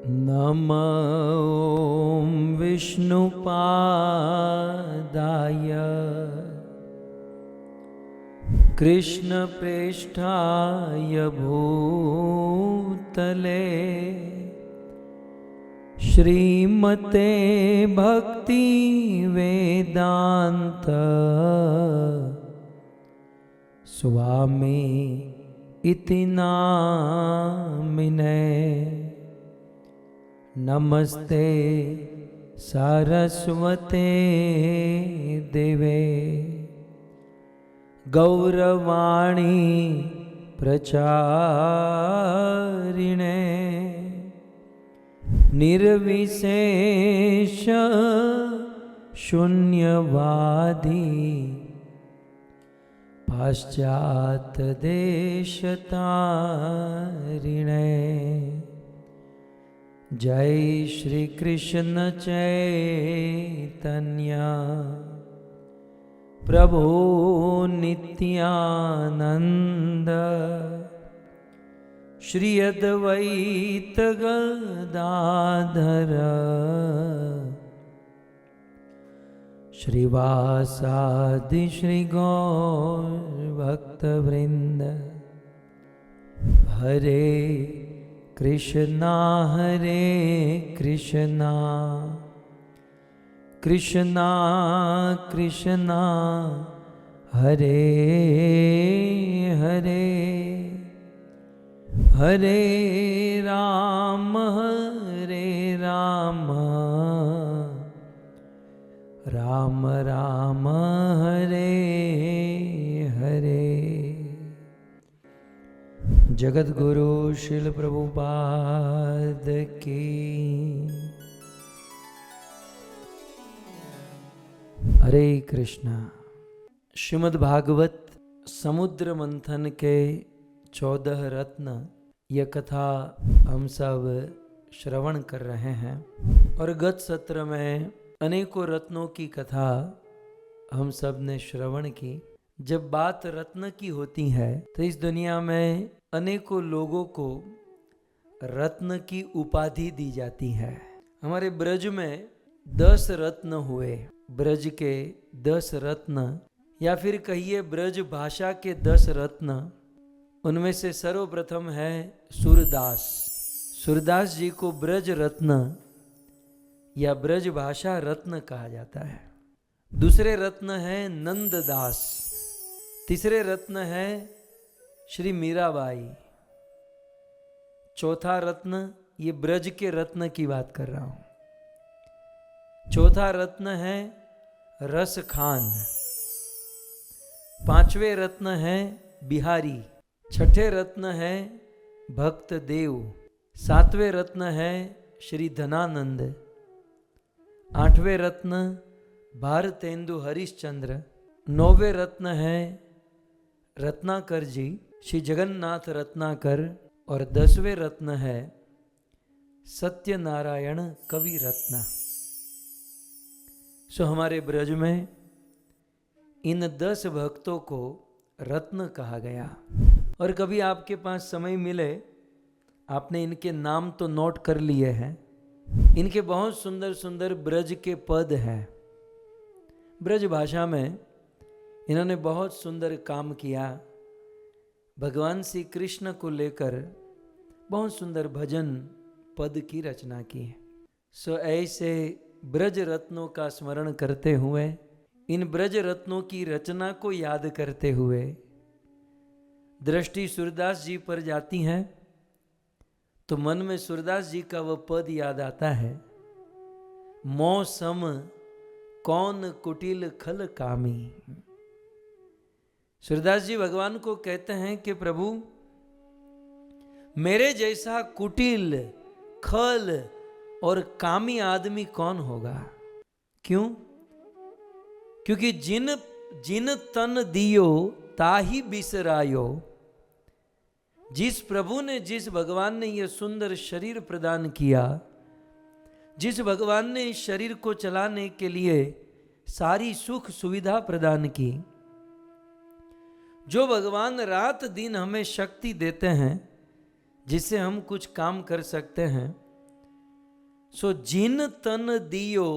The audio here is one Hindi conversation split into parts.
नमो विष्णुपादाय कृष्णप्रेष्ठाय भूतले श्रीमते भक्ति वेदांत स्वामी इति नामिने। नमस्ते सरस्वते देवे गौरवाणी प्रचारिणे निर्विशेष शून्यवादी पाश्चात देशतारिणे। जय श्री कृष्ण चैतन्य प्रभु नित्यानंद श्री अद्वैत गदाधर श्रीवासादि श्री गौर भक्तवृंद। हरे कृष्णा कृष्णा कृष्णा हरे हरे हरे राम राम राम हरे हरे। जगत गुरु श्रील प्रभुपाद की। हरे कृष्णा। श्रीमद् भागवत समुद्र मंथन के 14 रत्न यह कथा हम सब श्रवण कर रहे हैं और गत सत्र में अनेकों रत्नों की कथा हम सब ने श्रवण की। जब बात रत्न की होती है तो इस दुनिया में अनेकों लोगों को रत्न की उपाधि दी जाती है। हमारे ब्रज में 10 रत्न हुए। ब्रज के 10 रत्न या फिर कहिए ब्रज भाषा के 10 रत्न। उनमें से सर्वप्रथम है सूरदास। सूरदास जी को ब्रज रत्न या ब्रज भाषा रत्न कहा जाता है। दूसरे रत्न है नंददास। तीसरे रत्न है श्री मीराबाई। चौथा रत्न, ये ब्रज के रत्न की बात कर रहा हूं। चौथा रत्न है रस खान। पांचवें रत्न है बिहारी। छठे रत्न है भक्त देव। सातवें रत्न है श्री धनानंद। आठवें रत्न भारतेंदु हरिश्चंद्र। नौवें रत्न है रत्नाकर जी, श्री जगन्नाथ रत्नाकर। और 10वें रत्न है सत्यनारायण कवि रत्न। सो हमारे ब्रज में इन 10 भक्तों को रत्न कहा गया। और कभी आपके पास समय मिले, आपने इनके नाम तो नोट कर लिए हैं। इनके बहुत सुंदर सुंदर ब्रज के पद हैं। ब्रज भाषा में इन्होंने बहुत सुंदर काम किया। भगवान श्री कृष्ण को लेकर बहुत सुंदर भजन पद की रचना की है। सो ऐसे ब्रज रत्नों का स्मरण करते हुए, इन ब्रज रत्नों की रचना को याद करते हुए दृष्टि सूरदास जी पर जाती है तो मन में सूरदास जी का वह पद याद आता है। मौसम कौन कुटिल खल कामी। सूरदास जी भगवान को कहते हैं कि प्रभु मेरे जैसा कुटिल खल और कामी आदमी कौन होगा। क्यों? क्योंकि जिन तन दियो ताही बिसरायो। जिस प्रभु ने, जिस भगवान ने यह सुंदर शरीर प्रदान किया, जिस भगवान ने इस शरीर को चलाने के लिए सारी सुख सुविधा प्रदान की, जो भगवान रात दिन हमें शक्ति देते हैं जिससे हम कुछ काम कर सकते हैं, सो जिन तन दियो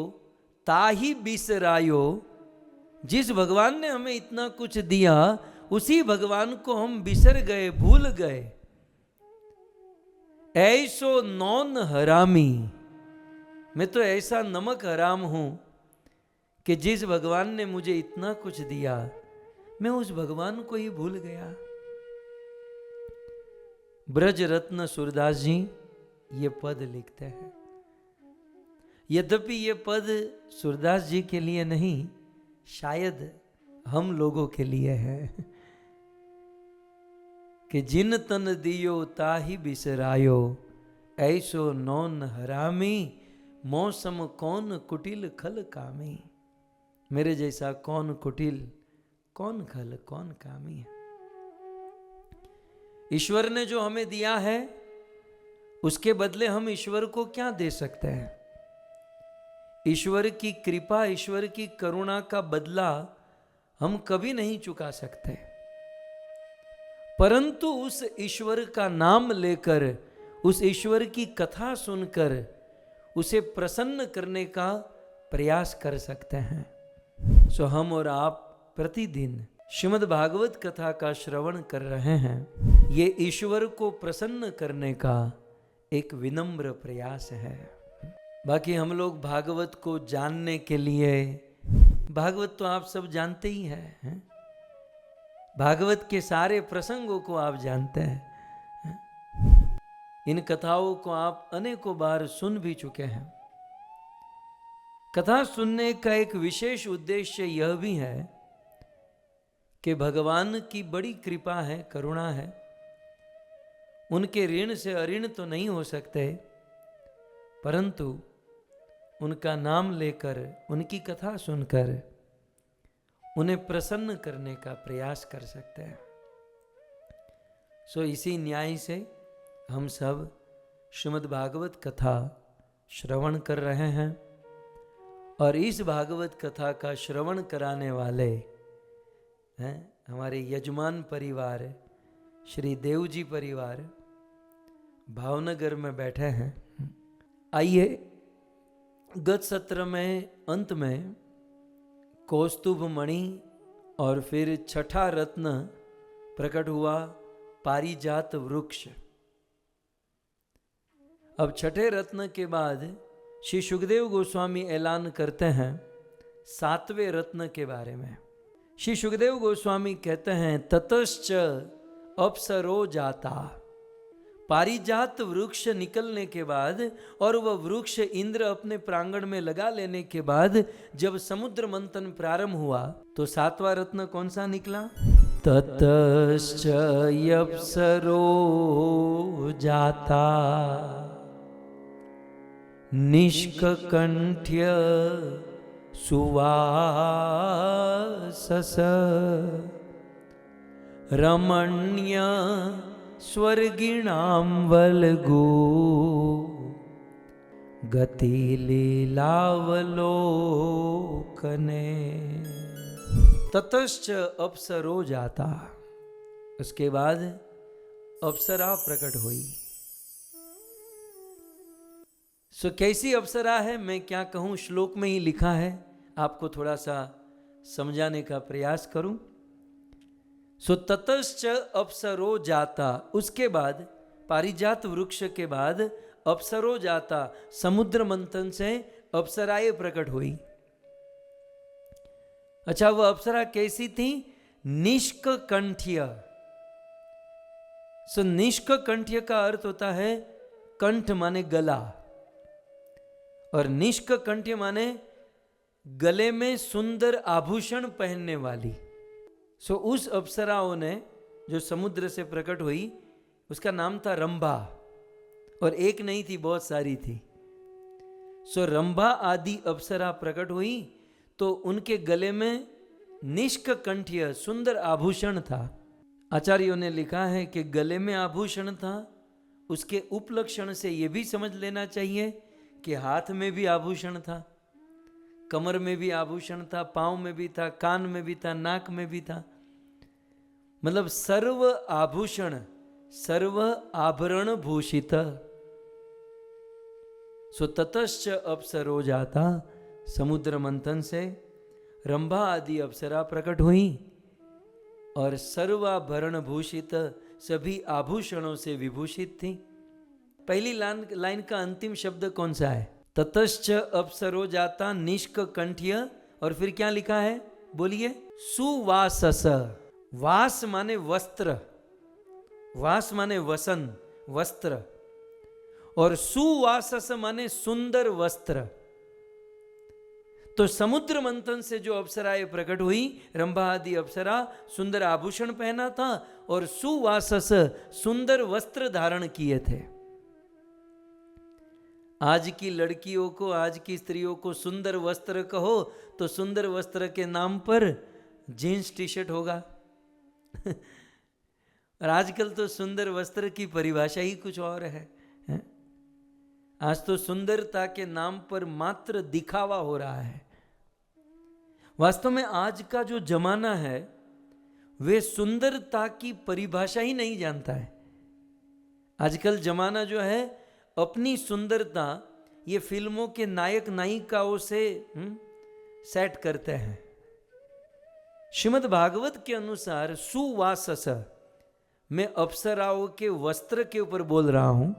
ताही बिसरायो। जिस भगवान ने हमें इतना कुछ दिया उसी भगवान को हम बिसर गए, भूल गए। ऐसो नौन हरामी, मैं तो ऐसा नमक हराम हूं कि जिस भगवान ने मुझे इतना कुछ दिया मैं उस भगवान को ही भूल गया। ब्रज रत्न सूरदास जी ये पद लिखते हैं। यद्यपि ये पद सूरदास जी के लिए नहीं, शायद हम लोगों के लिए है कि जिन तन दियो ताही बिसरायो, ऐसो नौन हरामी, मौसम कौन कुटिल खल कामी। मेरे जैसा कौन कुटिल, कौन खल, कौन कामी है। ईश्वर ने जो हमें दिया है उसके बदले हम ईश्वर को क्या दे सकते हैं। ईश्वर की कृपा, ईश्वर की करुणा का बदला हम कभी नहीं चुका सकते, परंतु उस ईश्वर का नाम लेकर, उस ईश्वर की कथा सुनकर उसे प्रसन्न करने का प्रयास कर सकते हैं। सो हम और आप प्रतिदिन श्रीमद् भागवत कथा का श्रवण कर रहे हैं। ये ईश्वर को प्रसन्न करने का एक विनम्र प्रयास है। बाकी हम लोग भागवत को जानने के लिए, भागवत तो आप सब जानते ही हैं, भागवत के सारे प्रसंगों को आप जानते हैं, इन कथाओं को आप अनेकों बार सुन भी चुके हैं। कथा सुनने का एक विशेष उद्देश्य यह भी है कि भगवान की बड़ी कृपा है, करुणा है, उनके ऋण से अऋण तो नहीं हो सकते, परंतु उनका नाम लेकर, उनकी कथा सुनकर उन्हें प्रसन्न करने का प्रयास कर सकते हैं। सो इसी न्याय से हम सब श्रीमद् भागवत कथा श्रवण कर रहे हैं और इस भागवत कथा का श्रवण कराने वाले हैं हमारे यजमान परिवार श्री देवजी परिवार भावनगर में बैठे हैं। आइए, गत सत्र में अंत में कौस्तुभ मणि और फिर छठा रत्न प्रकट हुआ, पारिजात वृक्ष। अब छठे रत्न के बाद श्री सुखदेव गोस्वामी ऐलान करते हैं सातवें रत्न के बारे में। श्री सुखदेव गोस्वामी कहते हैं ततश्च अप्सरो जाता। पारिजात वृक्ष निकलने के बाद और वह वृक्ष इंद्र अपने प्रांगण में लगा लेने के बाद जब समुद्र मंथन प्रारंभ हुआ तो सातवां रत्न कौन सा निकला? ततश्च अप्सरो जाता निष्ककंठ्य सुवासस रमण्य स्वर्गिणां वल्गो गति लीलावलोकने। ततश्च अप्सरो जाता, उसके बाद अप्सरा प्रकट हुई। सो कैसी अप्सरा है मैं क्या कहूं, श्लोक में ही लिखा है, आपको थोड़ा सा समझाने का प्रयास करूं। सो ततश्च अप्सरो जाता, उसके बाद पारिजात वृक्ष के बाद अप्सरो जाता, समुद्र मंथन से अप्सराएं प्रकट हुई। अच्छा, वह अप्सरा कैसी थी? निष्ककंठ्य। सो निष्ककंठ्य का अर्थ होता है कंठ माने गला, और निष्ककंठ्य माने गले में सुंदर आभूषण पहनने वाली। सो उस अप्सराओं ने जो समुद्र से प्रकट हुई उसका नाम था रंभा, और एक नहीं थी, बहुत सारी थी। सो रंभा आदि अप्सरा प्रकट हुई तो उनके गले में निष्ककंठ्य सुंदर आभूषण था। आचार्यों ने लिखा है कि गले में आभूषण था, उसके उपलक्षण से यह भी समझ लेना चाहिए कि हाथ में भी आभूषण था, कमर में भी आभूषण था, पांव में भी था, कान में भी था, नाक में भी था। मतलब सर्व आभूषण, सर्व आभरण भूषित। सो ततश्च अप्सरो जाता, समुद्र मंथन से रंभा आदि अप्सरा प्रकट हुई और सर्वाभरण भूषित, सभी आभूषणों से विभूषित थी। पहली लाइन का अंतिम शब्द कौन सा है? ततश्च अप्सरो जाता निष्क कंठ्य, और फिर क्या लिखा है बोलिए? सुवासस। वास माने वस्त्र, वास माने वसन, वस्त्र, और सुवासस माने सुंदर वस्त्र। तो समुद्र मंथन से जो अप्सराएं प्रकट हुई, रंभा आदि अप्सरा, सुंदर आभूषण पहना था और सुवासस सुंदर वस्त्र धारण किए थे। आज की लड़कियों को, आज की स्त्रियों को सुंदर वस्त्र कहो तो सुंदर वस्त्र के नाम पर जीन्स टी शर्ट होगा। और आजकल तो सुंदर वस्त्र की परिभाषा ही कुछ और है? आज तो सुंदरता के नाम पर मात्र दिखावा हो रहा है। वास्तव में आज का जो जमाना है वे सुंदरता की परिभाषा ही नहीं जानता है। आजकल जमाना जो है अपनी सुंदरता ये फिल्मों के नायक नायिकाओं से सेट करते हैं। श्रीमद् भागवत के अनुसार सुवासस, मैं अप्सराओं के वस्त्र के ऊपर बोल रहा हूं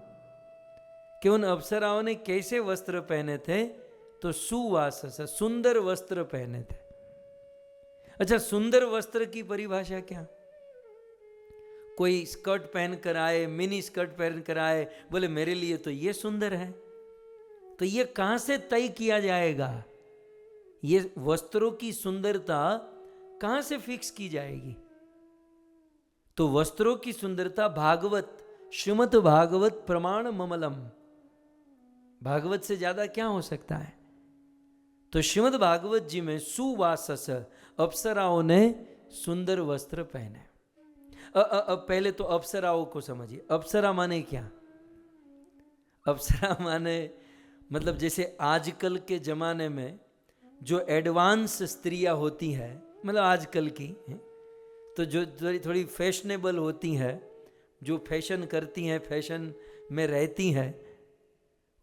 कि उन अप्सराओं ने कैसे वस्त्र पहने थे, तो सुवासस सुंदर वस्त्र पहने थे। अच्छा, सुंदर वस्त्र की परिभाषा क्या? कोई स्कर्ट पहन कर आए, मिनी स्कर्ट पहन कर आए, बोले मेरे लिए तो ये सुंदर है, तो ये कहां से तय किया जाएगा? ये वस्त्रों की सुंदरता कहां से फिक्स की जाएगी? तो वस्त्रों की सुंदरता भागवत, श्रीमद् भागवत प्रमाण ममलम, भागवत से ज्यादा क्या हो सकता है? तो श्रीमद् भागवत जी में सुवासस, अप्सराओं ने सुंदर वस्त्र पहने। पहले तो अप्सराओं को समझिए। अप्सरा माने क्या? अप्सरा माने मतलब जैसे आजकल के जमाने में जो एडवांस स्त्रियां होती हैं, मतलब आजकल की तो जो थोड़ी फैशनेबल होती हैं, जो फैशन करती हैं, फैशन में रहती हैं,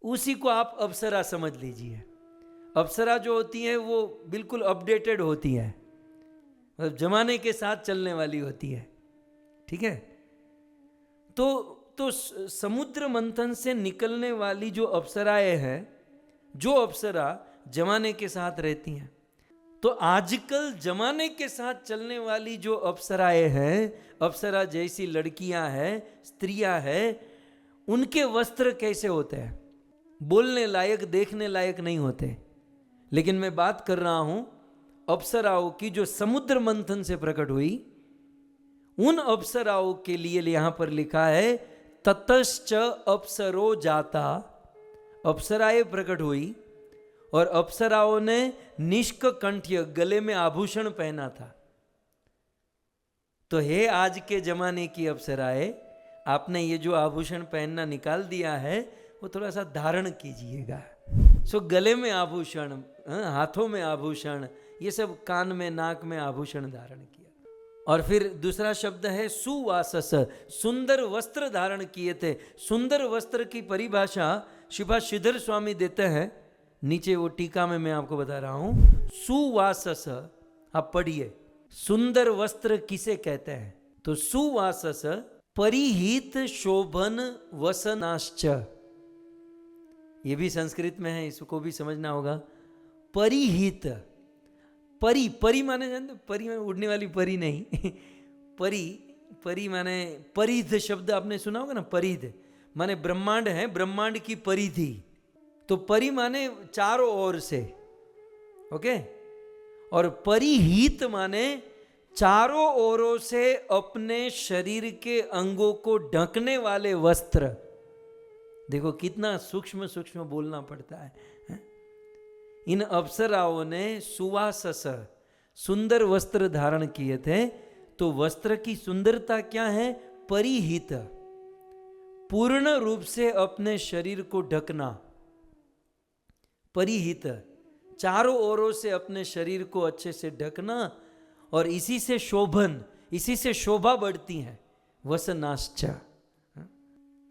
उसी को आप अप्सरा समझ लीजिए। अप्सरा जो होती हैं वो बिल्कुल अपडेटेड होती है, मतलब जमाने के साथ चलने वाली होती है। ठीक है? तो समुद्र मंथन से निकलने वाली जो अप्सराएं हैं, जो अप्सरा जमाने के साथ रहती हैं, तो आजकल जमाने के साथ चलने वाली जो अप्सराएं हैं, अप्सरा जैसी लड़कियां हैं, स्त्रियां हैं, उनके वस्त्र कैसे होते हैं? बोलने लायक, देखने लायक नहीं होते। लेकिन मैं बात कर रहा हूं अप्सराओं की जो समुद्र मंथन से प्रकट हुई, उन अप्सराओं के लिए यहां पर लिखा है ततश्च अप्सरो जाता, अप्सराएं प्रकट हुई और अप्सराओं ने निष्क कंठ्य, गले में आभूषण पहना था। तो हे आज के जमाने की अप्सराएं, आपने ये जो आभूषण पहनना निकाल दिया है वो थोड़ा सा धारण कीजिएगा। सो गले में आभूषण, हाथों में आभूषण, ये सब कान में, नाक में आभूषण धारण किया। और फिर दूसरा शब्द है सुवासस, सुंदर वस्त्र धारण किए थे। सुंदर वस्त्र की परिभाषा श्रीपाद श्रीधर स्वामी देते हैं, नीचे वो टीका में मैं आपको बता रहा हूं। सुवासस, आप पढ़िए, सुंदर वस्त्र किसे कहते हैं? तो सुवासस परिहित शोभन वसनाश्च, ये भी संस्कृत में है, इसको भी समझना होगा। परिहित, परी माने जानते? परी माने उड़ने वाली परी नहीं। परी माने परिध शब्द आपने सुना होगा ना, परिध माने ब्रह्मांड है, ब्रह्मांड की परिधि। तो परी माने चारों ओर से, ओके। और परिहित माने चारों ओरों से अपने शरीर के अंगों को ढकने वाले वस्त्र। देखो कितना सूक्ष्म सूक्ष्म बोलना पड़ता है। इन अप्सराओं ने सुवासस, सुंदर वस्त्र धारण किए थे। तो वस्त्र की सुंदरता क्या है? परिहित, पूर्ण रूप से अपने शरीर को ढकना। परिहित, चारों ओरों से अपने शरीर को अच्छे से ढकना, और इसी से शोभन, इसी से शोभा बढ़ती है। वसनाश्च,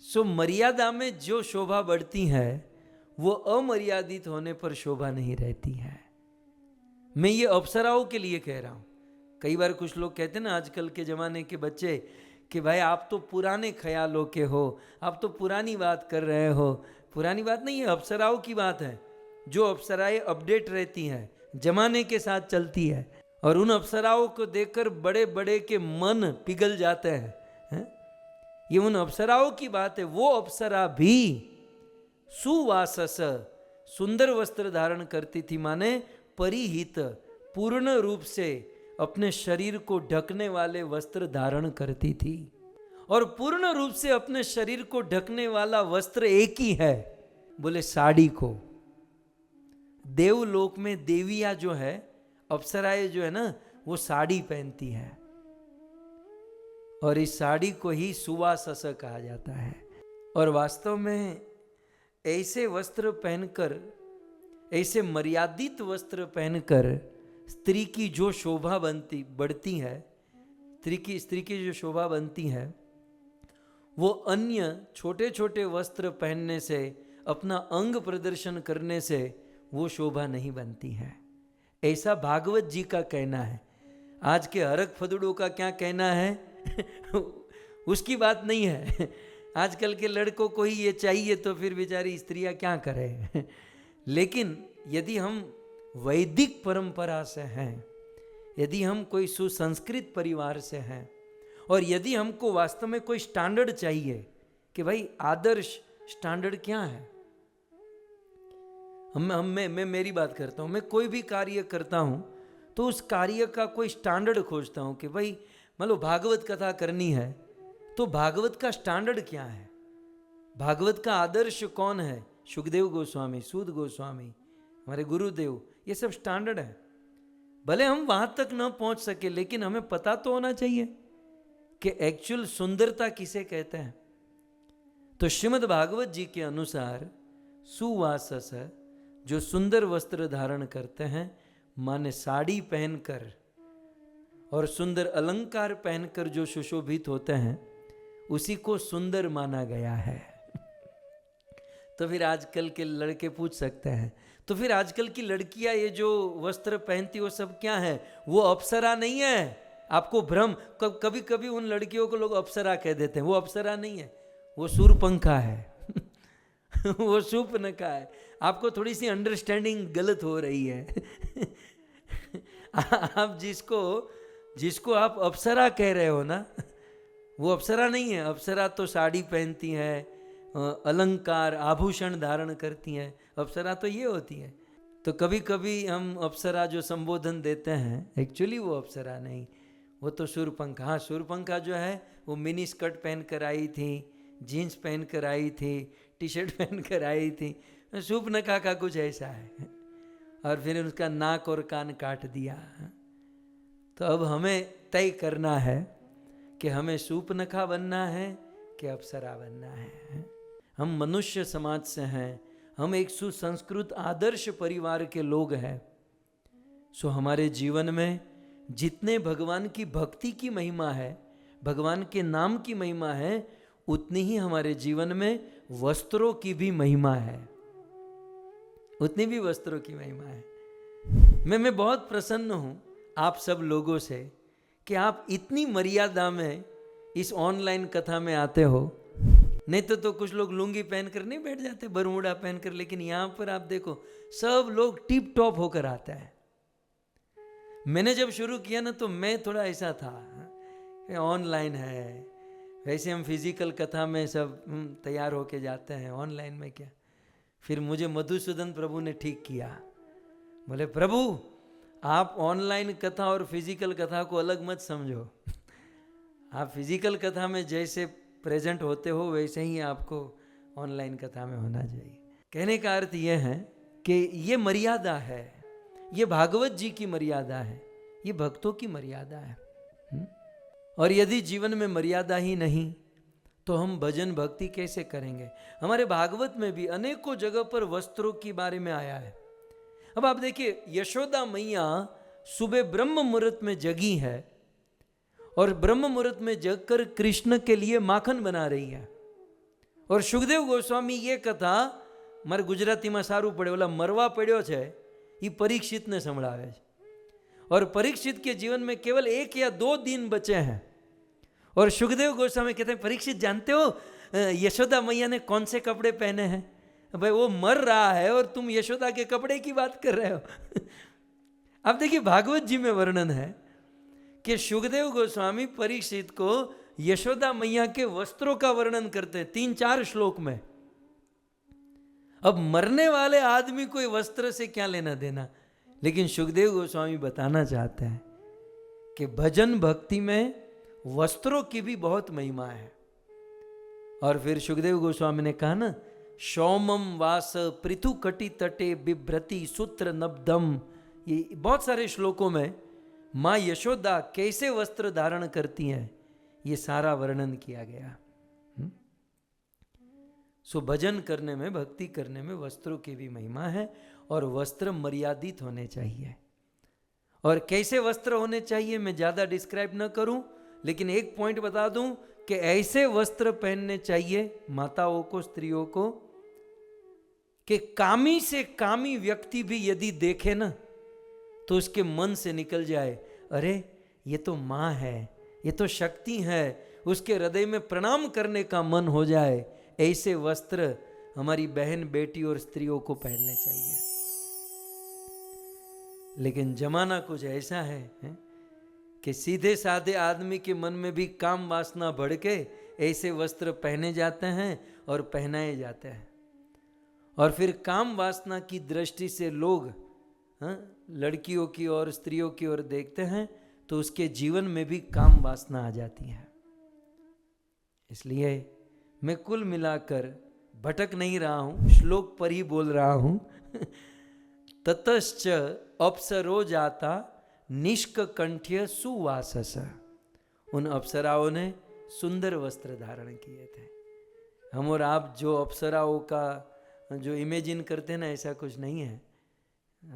सो मर्यादा में जो शोभा बढ़ती है वो अमर्यादित होने पर शोभा नहीं रहती है। मैं ये अप्सराओं के लिए कह रहा हूं। कई बार कुछ लोग कहते हैं ना आजकल के जमाने के बच्चे कि भाई आप तो पुराने ख्यालों के हो, आप तो पुरानी बात कर रहे हो। पुरानी बात नहीं है, अप्सराओं की बात है। जो अप्सराएं अपडेट रहती हैं, जमाने के साथ चलती है, और उन अप्सराओं को देखकर बड़े बड़े के मन पिघल जाते हैं। ये उन अप्सराओं की बात है। वो अप्सरा भी सुवासस, सुंदर वस्त्र धारण करती थी, माने परिहित, पूर्ण रूप से अपने शरीर को ढकने वाले वस्त्र धारण करती थी। और पूर्ण रूप से अपने शरीर को ढकने वाला वस्त्र एक ही है, बोले साड़ी को। देवलोक में देवियां जो है, अप्सराएं जो है ना, वो साड़ी पहनती है, और इस साड़ी को ही सुवासस कहा जाता है। और वास्तव में ऐसे वस्त्र पहनकर, ऐसे मर्यादित वस्त्र पहनकर स्त्री की जो शोभा बढ़ती है, स्त्री की जो शोभा बनती है, वो अन्य छोटे छोटे वस्त्र पहनने से, अपना अंग प्रदर्शन करने से वो शोभा नहीं बनती है। ऐसा भागवत जी का कहना है। आज के हरक फदुड़ों का क्या कहना है उसकी बात नहीं है। आजकल के लड़कों को ही ये चाहिए तो फिर बेचारी स्त्रियां क्या करें। लेकिन यदि हम वैदिक परंपरा से हैं, यदि हम कोई सुसंस्कृत परिवार से हैं, और यदि हमको वास्तव में कोई स्टैंडर्ड चाहिए कि भाई आदर्श स्टैंडर्ड क्या है, मैं मेरी बात करता हूँ, मैं कोई भी कार्य करता हूँ तो उस कार्य का कोई स्टैंडर्ड खोजता हूँ कि भाई मान लो भागवत कथा करनी है तो भागवत का स्टैंडर्ड क्या है, भागवत का आदर्श कौन है। सुखदेव गोस्वामी, सूद गोस्वामी, हमारे गुरुदेव, ये सब स्टैंडर्ड है। भले हम वहां तक न पहुंच सके, लेकिन हमें पता तो होना चाहिए कि एक्चुअल सुंदरता किसे कहते हैं। तो श्रीमद् भागवत जी के अनुसार सुवासस, जो सुंदर वस्त्र धारण करते हैं, माने साड़ी पहनकर और सुंदर अलंकार पहनकर जो सुशोभित होते हैं, उसी को सुंदर माना गया है। तो फिर आजकल के लड़के पूछ सकते हैं, तो फिर आजकल की लड़कियां ये जो वस्त्र पहनती वो सब क्या है, वो अप्सरा नहीं है? आपको भ्रम, कभी कभी उन लड़कियों को लोग अप्सरा कह देते हैं। वो अप्सरा नहीं है, वो सूर्पंखा है। वो शूर्पणखा है। आपको थोड़ी सी अंडरस्टैंडिंग गलत हो रही है। आप जिसको आप अप्सरा कह रहे हो ना, वो अप्सरा नहीं है। अप्सरा तो साड़ी पहनती है, अलंकार आभूषण धारण करती हैं। अप्सरा तो ये होती है। तो कभी कभी हम अप्सरा जो संबोधन देते हैं, एक्चुअली वो अप्सरा नहीं, वो तो शूर्पंखा। हाँ, शूर्पंखा जो है वो मिनी स्कर्ट पहन कर आई थी, जीन्स पहन कर आई थी, टी शर्ट पहन कर आई थी। शूर्पणखा का कुछ ऐसा है। और फिर उसका नाक और कान काट दिया। तो अब हमें तय करना है कि हमें शूर्पणखा बनना है कि अप्सरा बनना है। हम मनुष्य समाज से हैं, हम एक सुसंस्कृत आदर्श परिवार के लोग हैं। सो हमारे जीवन में जितने भगवान की भक्ति की महिमा है, भगवान के नाम की महिमा है, उतनी ही हमारे जीवन में वस्त्रों की भी महिमा है, उतनी भी वस्त्रों की महिमा है। मैं बहुत प्रसन्न हूं आप सब लोगों से कि आप इतनी मर्यादा में इस ऑनलाइन कथा में आते हो। नहीं तो कुछ लोग लुंगी पहनकर नहीं बैठ जाते, बरमूडा पहनकर, लेकिन यहां पर आप देखो सब लोग टिप टॉप होकर आता है। मैंने जब शुरू किया ना तो मैं थोड़ा ऐसा था, ऑनलाइन है, वैसे हम फिजिकल कथा में सब तैयार होके जाते हैं, ऑनलाइन में क्या। फिर मुझे मधुसूदन प्रभु ने ठीक किया, बोले प्रभु आप ऑनलाइन कथा और फिजिकल कथा को अलग मत समझो। आप फिजिकल कथा में जैसे प्रेजेंट होते हो वैसे ही आपको ऑनलाइन कथा में होना चाहिए। कहने का अर्थ यह है कि ये मर्यादा है, ये भागवत जी की मर्यादा है, ये भक्तों की मर्यादा है। और यदि जीवन में मर्यादा ही नहीं तो हम भजन भक्ति कैसे करेंगे। हमारे भागवत में भी अनेकों जगह पर वस्त्रों के बारे में आया है। अब आप देखिए, यशोदा मैया सुबह ब्रह्म मुहूर्त में जगी है और ब्रह्म मुहूर्त में जगकर कृष्ण के लिए माखन बना रही है। और सुखदेव गोस्वामी ये कथा મારે ગુજરાતીમાં સારું પડે, ઓલા મરવા પડ્યો છે ये परीक्षित ने संभळावे छे। और परीक्षित के जीवन में केवल 1 या 2 दिन बचे हैं। और सुखदेव गोस्वामी कहते हैं, परीक्षित जानते हो यशोदा मैया ने कौन से कपड़े पहने हैं? भाई वो मर रहा है और तुम यशोदा के कपड़े की बात कर रहे हो। अब देखिए भागवत जी में वर्णन है कि सुखदेव गोस्वामी परीक्षित को यशोदा मैया के वस्त्रों का वर्णन करते हैं 3-4 श्लोक में। अब मरने वाले आदमी कोई वस्त्र से क्या लेना देना, लेकिन सुखदेव गोस्वामी बताना चाहते हैं कि भजन भक्ति में वस्त्रों की भी बहुत महिमा है। और फिर सुखदेव गोस्वामी ने कहा ना, सौमम वास पृथु कटि तटे बिभ्रति सूत्र नब्दम, ये बहुत सारे श्लोकों में माँ यशोदा कैसे वस्त्र धारण करती हैं ये सारा वर्णन किया गया। सो भजन करने में, भक्ति करने में वस्त्रों की भी महिमा है। और वस्त्र मर्यादित होने चाहिए। और कैसे वस्त्र होने चाहिए मैं ज़्यादा डिस्क्राइब न करूं, लेकिन एक पॉइंट बता दूं कि ऐसे वस्त्र पहनने चाहिए माताओं को, स्त्रियों को, कि कामी से कामी व्यक्ति भी यदि देखे ना तो उसके मन से निकल जाए, अरे ये तो माँ है, ये तो शक्ति है, उसके हृदय में प्रणाम करने का मन हो जाए। ऐसे वस्त्र हमारी बहन, बेटी और स्त्रियों को पहनने चाहिए। लेकिन जमाना कुछ ऐसा है कि सीधे साधे आदमी के मन में भी काम वासना बढ़ के ऐसे वस्त्र पहने जाते हैं और पहनाए जाते हैं। और फिर काम वासना की दृष्टि से लोग लड़कियों की और स्त्रियों की ओर देखते हैं तो उसके जीवन में भी काम वासना आ जाती है। इसलिए मैं कुल मिलाकर भटक नहीं रहा हूं, श्लोक पर ही बोल रहा हूं। ततश्च अप्सरो जाता निष्क कंठ्य सुवासस, उन अप्सराओं ने सुंदर वस्त्र धारण किए थे। हम और आप जो अप्सराओं का जो इमेजिन करते हैं ना, ऐसा कुछ नहीं है,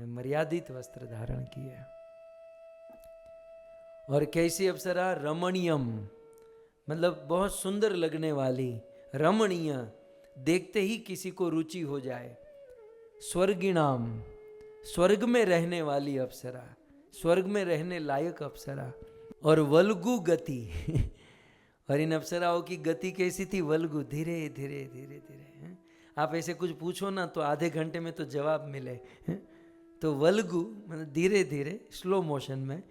मर्यादित वस्त्र धारण किए। और कैसी अप्सरा? रमणीयम, मतलब बहुत सुंदर लगने वाली, रमणीय, देखते ही किसी को रुचि हो जाए। स्वर्गिणाम, स्वर्ग में रहने वाली अप्सरा, स्वर्ग में रहने लायक अप्सरा। और वल्गु गति और इन अप्सराओं की गति कैसी थी? वल्गु, धीरे धीरे धीरे धीरे। आप ऐसे कुछ पूछो ना तो आधे घंटे में तो जवाब मिले। तो वल्गु मतलब धीरे धीरे, स्लो मोशन में।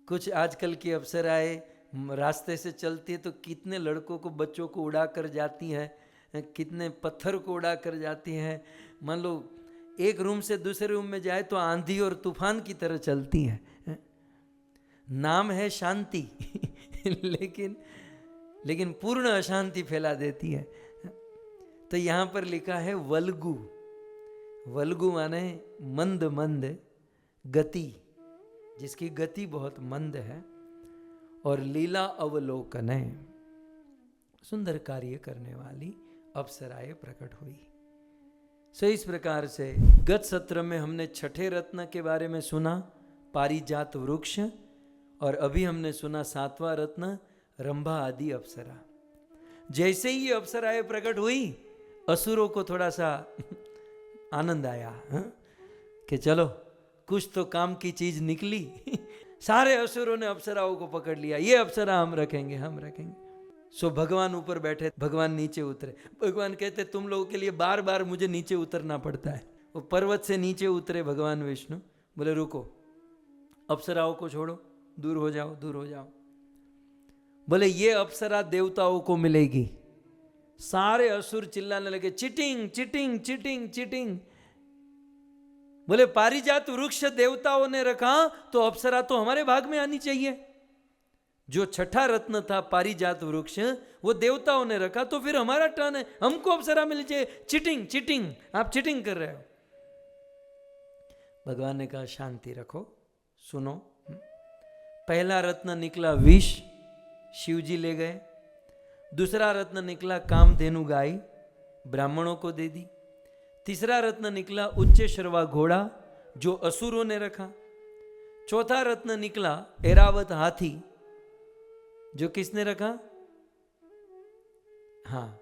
कुछ आजकल की अप्सराएं रास्ते से चलती है तो कितने लड़कों को, बच्चों को उड़ा कर जाती है, कितने पत्थर को उड़ा कर जाती है। मान लो एक रूम से दूसरे रूम में जाए तो आंधी और तूफान की तरह चलती है। नाम है शांति लेकिन पूर्ण अशांति फैला देती है। तो यहाँ पर लिखा है वल्गु। वल्गु माने मंद मंद गति, जिसकी गति बहुत मंद है। और लीला अवलोकन है, सुंदर कार्य करने वाली अप्सराएं प्रकट हुई। सो इस प्रकार से गत सत्र में हमने छठे रत्न के बारे में सुना, पारिजात वृक्ष, और अभी हमने सुना 7वां रत्न रंभा आदि अप्सरा। जैसे ही अप्सराएं प्रकट हुई, असुरों को थोड़ा सा आनंद आया कि चलो कुछ तो काम की चीज निकली। सारे असुरों ने अप्सराओं को पकड़ लिया, ये अप्सरा हम रखेंगे, हम रखेंगे। सो भगवान ऊपर बैठे, भगवान नीचे उतरे। भगवान कहते तुम लोगों के लिए बार बार मुझे नीचे उतरना पड़ता है। वो पर्वत से नीचे उतरे भगवान विष्णु, बोले रुको, अप्सराओं को छोड़ो, दूर हो जाओ, दूर हो जाओ। बोले ये अप्सरा देवताओं को मिलेगी। सारे असुर चिल्लाने लगे, चिटिंग चिटिंग चिटिंग चिटिंग। बोले पारिजात वृक्ष देवताओं ने रखा तो अप्सरा तो हमारे भाग में आनी चाहिए। जो छठा रत्न था पारिजात वृक्ष, वो देवताओं ने रखा तो फिर हमारा टर्न है, हमको अप्सरा मिल जाए। चिटिंग चिटिंग, आप चिटिंग कर रहे हो। भगवान ने कहा शांति रखो, सुनो। पहला रत्न निकला विष, शिव जी ले गए। दूसरा रत्न निकला कामधेनु गाय, ब्राह्मणों को दे दी। तीसरा रत्न निकला उच्च श्रवा घोड़ा, जो असुरों ने रखा। चौथा रत्न निकला ऐरावत हाथी, जो किसने रखा? हाँ।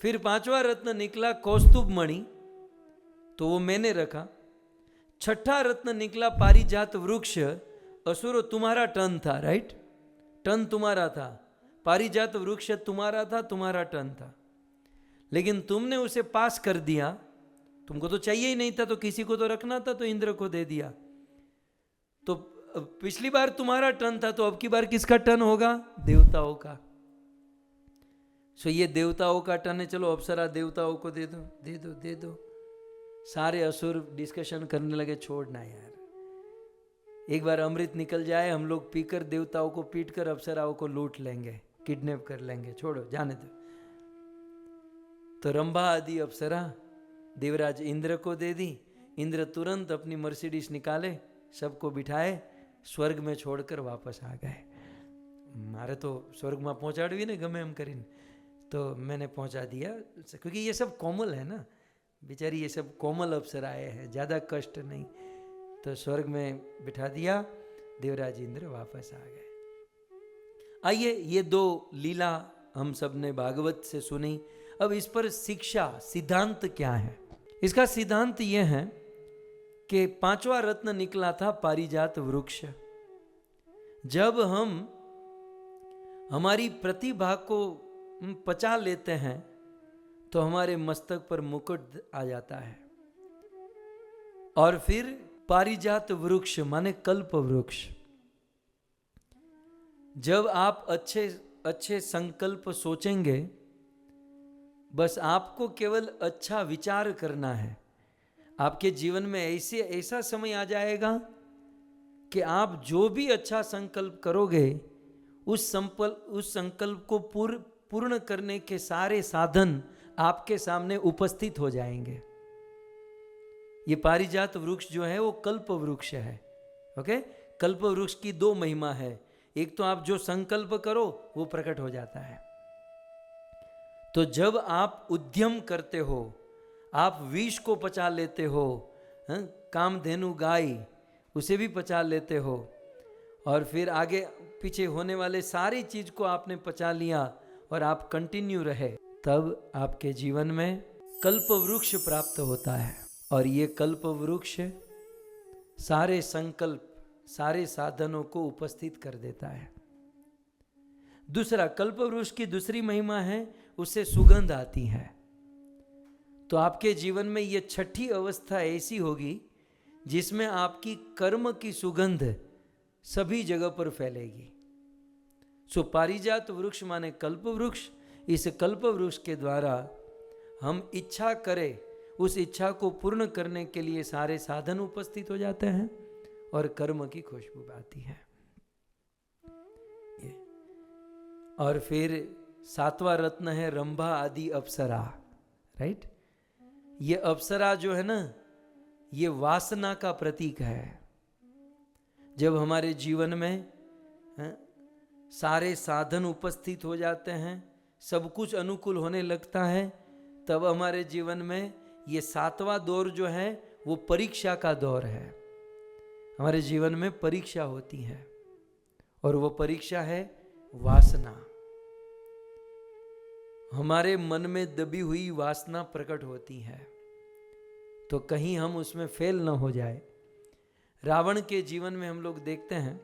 फिर पांचवा रत्न निकला कौस्तुभ मणि, तो वो मैंने रखा। छठा रत्न निकला पारिजात वृक्ष। असुरो तुम्हारा टर्न था, राइट? टर्न तुम्हारा था, पारिजात वृक्ष तुम्हारा था, तुम्हारा टर्न था, लेकिन तुमने उसे पास कर दिया। तुमको तो चाहिए ही नहीं था, तो किसी को तो रखना था, तो इंद्र को दे दिया। तो पिछली बार तुम्हारा टर्न था, तो अब की बार किसका टर्न होगा? देवताओं का। सो ये देवताओं का टर्न है, चलो अप्सरा देवताओं को दे दो, दे दो, दे दो। सारे असुर डिस्कशन करने लगे, छोड़ना यार, एक बार अमृत निकल जाए, हम लोग पीकर देवताओं को पीट कर अप्सराओं को लूट लेंगे, किडनैप कर लेंगे, छोड़ो, जाने दो। तो रंभा आदि अप्सरा देवराज इंद्र को दे दी। इंद्र तुरंत अपनी मर्सिडीज निकाले, सबको बिठाए, स्वर्ग में छोड़कर वापस आ गए। मारे तो स्वर्ग में पहुंचाड़वी ने गमे एम करीने, तो मैंने पहुंचा दिया, क्योंकि ये सब कोमल है ना, बेचारी ये सब कोमल अप्सराएं हैं, ज़्यादा कष्ट नहीं। तो स्वर्ग में बिठा दिया, देवराज इंद्र वापस आ गए। आइए, ये दो लीला हम सब ने भागवत से सुनी। अब इस पर शिक्षा, सिद्धांत क्या है? इसका सिद्धांत ये है कि पांचवा रत्न निकला था पारिजात वृक्ष। जब हम हमारी प्रतिभा को पचा लेते हैं, तो हमारे मस्तक पर मुकुट आ जाता है। और फिर पारिजात वृक्ष माने कल्प वृक्ष। जब आप अच्छे अच्छे संकल्प सोचेंगे, बस आपको केवल अच्छा विचार करना है, आपके जीवन में ऐसा समय आ जाएगा कि आप जो भी अच्छा संकल्प करोगे, उस संकल्प को पूर्ण करने के सारे साधन आपके सामने उपस्थित हो जाएंगे। ये पारिजात वृक्ष जो है वो कल्प वृक्ष है। ओके, कल्प वृक्ष की दो महिमा है। एक तो आप जो संकल्प करो वो प्रकट हो जाता है। तो जब आप उद्यम करते हो, आप विष को पचा लेते हो, कामधेनु गाय उसे भी पचा लेते हो, और फिर आगे पीछे होने वाले सारी चीज को आपने पचा लिया और आप कंटिन्यू रहे, तब आपके जीवन में कल्प वृक्ष प्राप्त होता है। और ये कल्प वृक्ष सारे संकल्प, सारे साधनों को उपस्थित कर देता है। दूसरा, कल्प वृक्ष की दूसरी महिमा है, उससे सुगंध आती है। तो आपके जीवन में ये छठी अवस्था ऐसी होगी जिसमें आपकी कर्म की सुगंध सभी जगह पर फैलेगी। सो पारिजात वृक्ष माने कल्प वृक्ष। इस कल्प वृक्ष के द्वारा हम इच्छा करें, उस इच्छा को पूर्ण करने के लिए सारे साधन उपस्थित हो जाते हैं और कर्म की खुशबू आती है। और फिर सातवां रत्न है रंभा आदि अप्सरा, राइट? ये अप्सरा जो है ना, ये वासना का प्रतीक है। जब हमारे जीवन में सारे साधन उपस्थित हो जाते हैं, सब कुछ अनुकूल होने लगता है, तब हमारे जीवन में ये सातवां दौर जो है वो परीक्षा का दौर है। हमारे जीवन में परीक्षा होती है, और वो परीक्षा है वासना। हमारे मन में दबी हुई वासना प्रकट होती है, तो कहीं हम उसमें फेल न हो जाए। रावण के जीवन में हम लोग देखते हैं,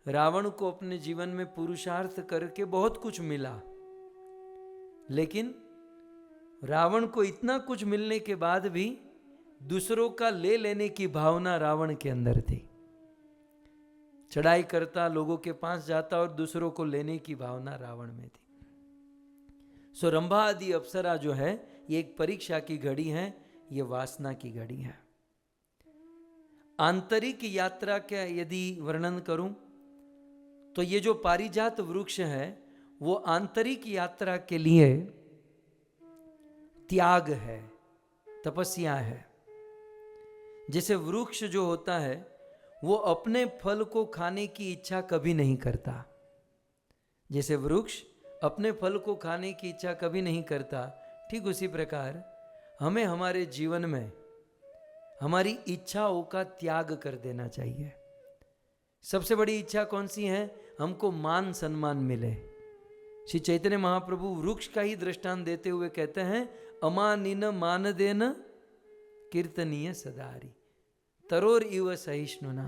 रावण को अपने जीवन में पुरुषार्थ करके बहुत कुछ मिला, लेकिन रावण को इतना कुछ मिलने के बाद भी दूसरों का ले लेने की भावना रावण के अंदर थी। चढ़ाई करता, लोगों के पास जाता और दूसरों को लेने की भावना रावण में थी। सो रंभा आदि अप्सरा जो है, ये एक परीक्षा की घड़ी है, ये वासना की घड़ी है। आंतरिक यात्रा का यदि वर्णन करूं, तो ये जो पारिजात वृक्ष है वो आंतरिक यात्रा के लिए त्याग है, तपस्या है। जैसे वृक्ष जो होता है वो अपने फल को खाने की इच्छा कभी नहीं करता, जैसे वृक्ष अपने फल को खाने की इच्छा कभी नहीं करता, ठीक उसी प्रकार हमें हमारे जीवन में हमारी इच्छाओं का त्याग कर देना चाहिए। सबसे बड़ी इच्छा कौन सी है? हमको मान सम्मान मिले, श्री चैतन्य महाप्रभु वृक्ष का ही दृष्टांत देते हुए कहते हैं, अमानिन मानदेन कीर्तनीय सदारी तरोर इव सहिष्णुना।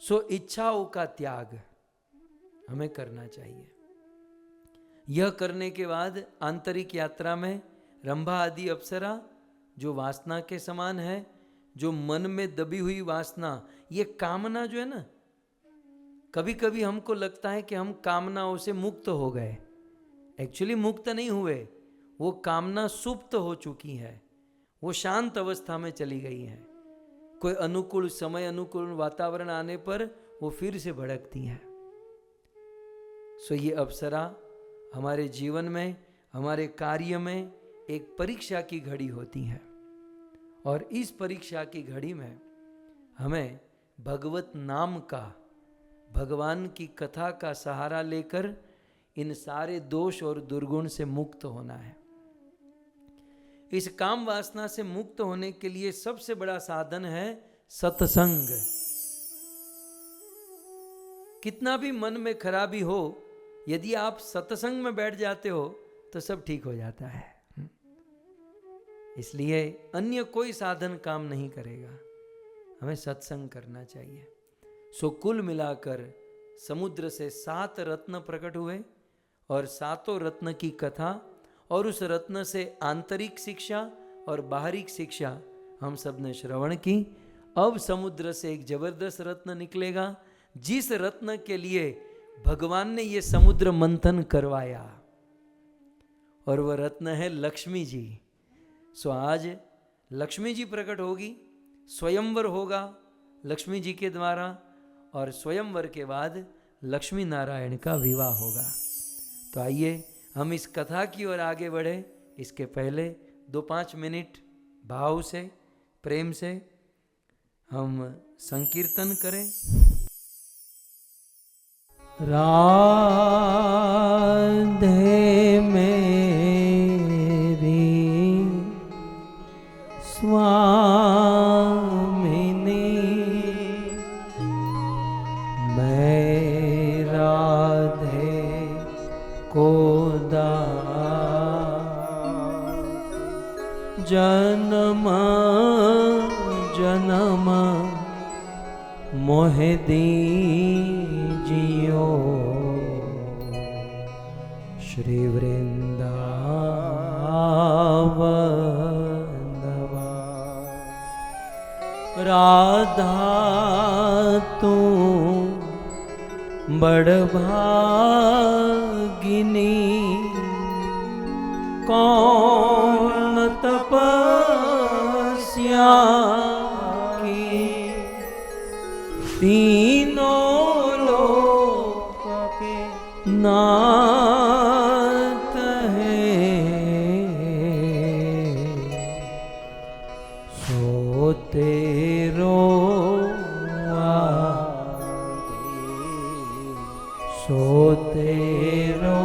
सो इच्छाओं का त्याग हमें करना चाहिए। यह करने के बाद आंतरिक यात्रा में रंभा आदि अप्सरा जो वासना के समान है, जो मन में दबी हुई वासना, ये कामना जो है ना, कभी कभी हमको लगता है कि हम कामनाओं से मुक्त हो गए। एक्चुअली मुक्त नहीं हुए, वो कामना सुप्त हो चुकी है, वो शांत अवस्था में चली गई है। कोई अनुकूल समय, अनुकूल वातावरण आने पर वो फिर से भड़कती है। सो ये अप्सरा हमारे जीवन में, हमारे कार्य में एक परीक्षा की घड़ी होती है, और इस परीक्षा की घड़ी में हमें भगवत नाम का, भगवान की कथा का सहारा लेकर इन सारे दोष और दुर्गुण से मुक्त होना है। इस काम वासना से मुक्त होने के लिए सबसे बड़ा साधन है सत्संग। कितना भी मन में खराबी हो, यदि आप सत्संग में बैठ जाते हो तो सब ठीक हो जाता है। इसलिए अन्य कोई साधन काम नहीं करेगा, हमें सत्संग करना चाहिए। सो कुल मिलाकर समुद्र से 7 रत्न प्रकट हुए, और 7 रत्न की कथा और उस रत्न से आंतरिक शिक्षा और बाहरी शिक्षा हम सब ने श्रवण की। अब समुद्र से एक जबरदस्त रत्न निकलेगा, जिस रत्न के लिए भगवान ने ये समुद्र मंथन करवाया, और वह रत्न है लक्ष्मी जी। सो आज लक्ष्मी जी प्रकट होगी, स्वयंवर होगा लक्ष्मी जी के द्वारा, और स्वयंवर के बाद लक्ष्मी नारायण का विवाह होगा। तो आइए हम इस कथा की ओर आगे बढ़े। इसके पहले 2-5 मिनट भाव से, प्रेम से हम संकीर्तन करें। राधे मेरी स्वामिनी, मैं राधे को जन्म जन्म मोह दीजियो, श्री वृंदावन। राधा तू बड़भागिनी, कौन तपस्या की, तीनों लोक के नाथ है, सो तेरो सो तेरो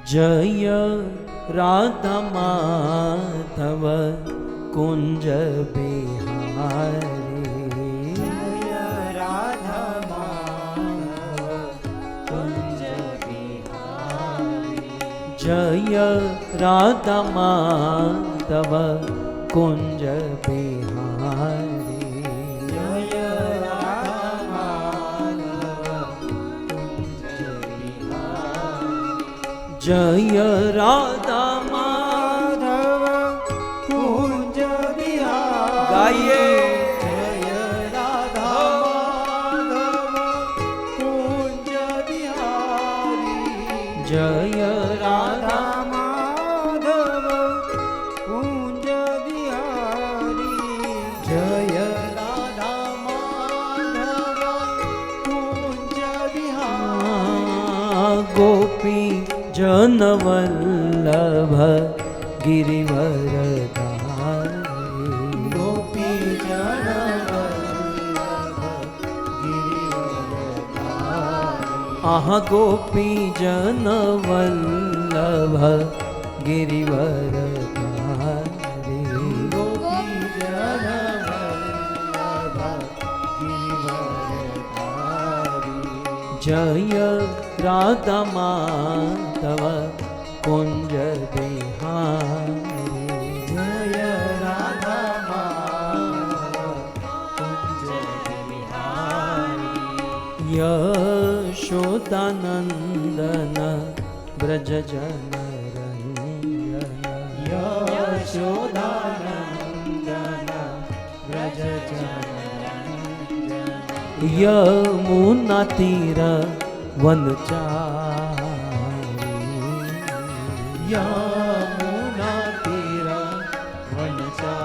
जय राधा माधव कुंज बिहारी, जय राधा माधव कुंज बिहारी, जय राधा माधव कुंज बिहारी, जय राधा माधव कुंज बिहारी, जय राधा माधव कुंज बिहारी। गाइए जय राधा माधव कुंज बिहारी, जय राधा माधव कुंज बिहारी, जय राधा माधव कुंज बिहारी, गोपी जन वल्लभ गिरिवर धारी, गोपी जन वल्लभ गिरिवर धारी, आहा गोपी जन वल्लभ गिरिवर धारी, गोपी जन वल्लभ गिरिवर जय राधा माधव कुंज बिहारी जय राधा माधव कुंज बिहारी यशोदानंदन ब्रज जन रंजन यशोदानंदन व्रज जन यमुना तीर वनचारी यमुना तीर वनचारी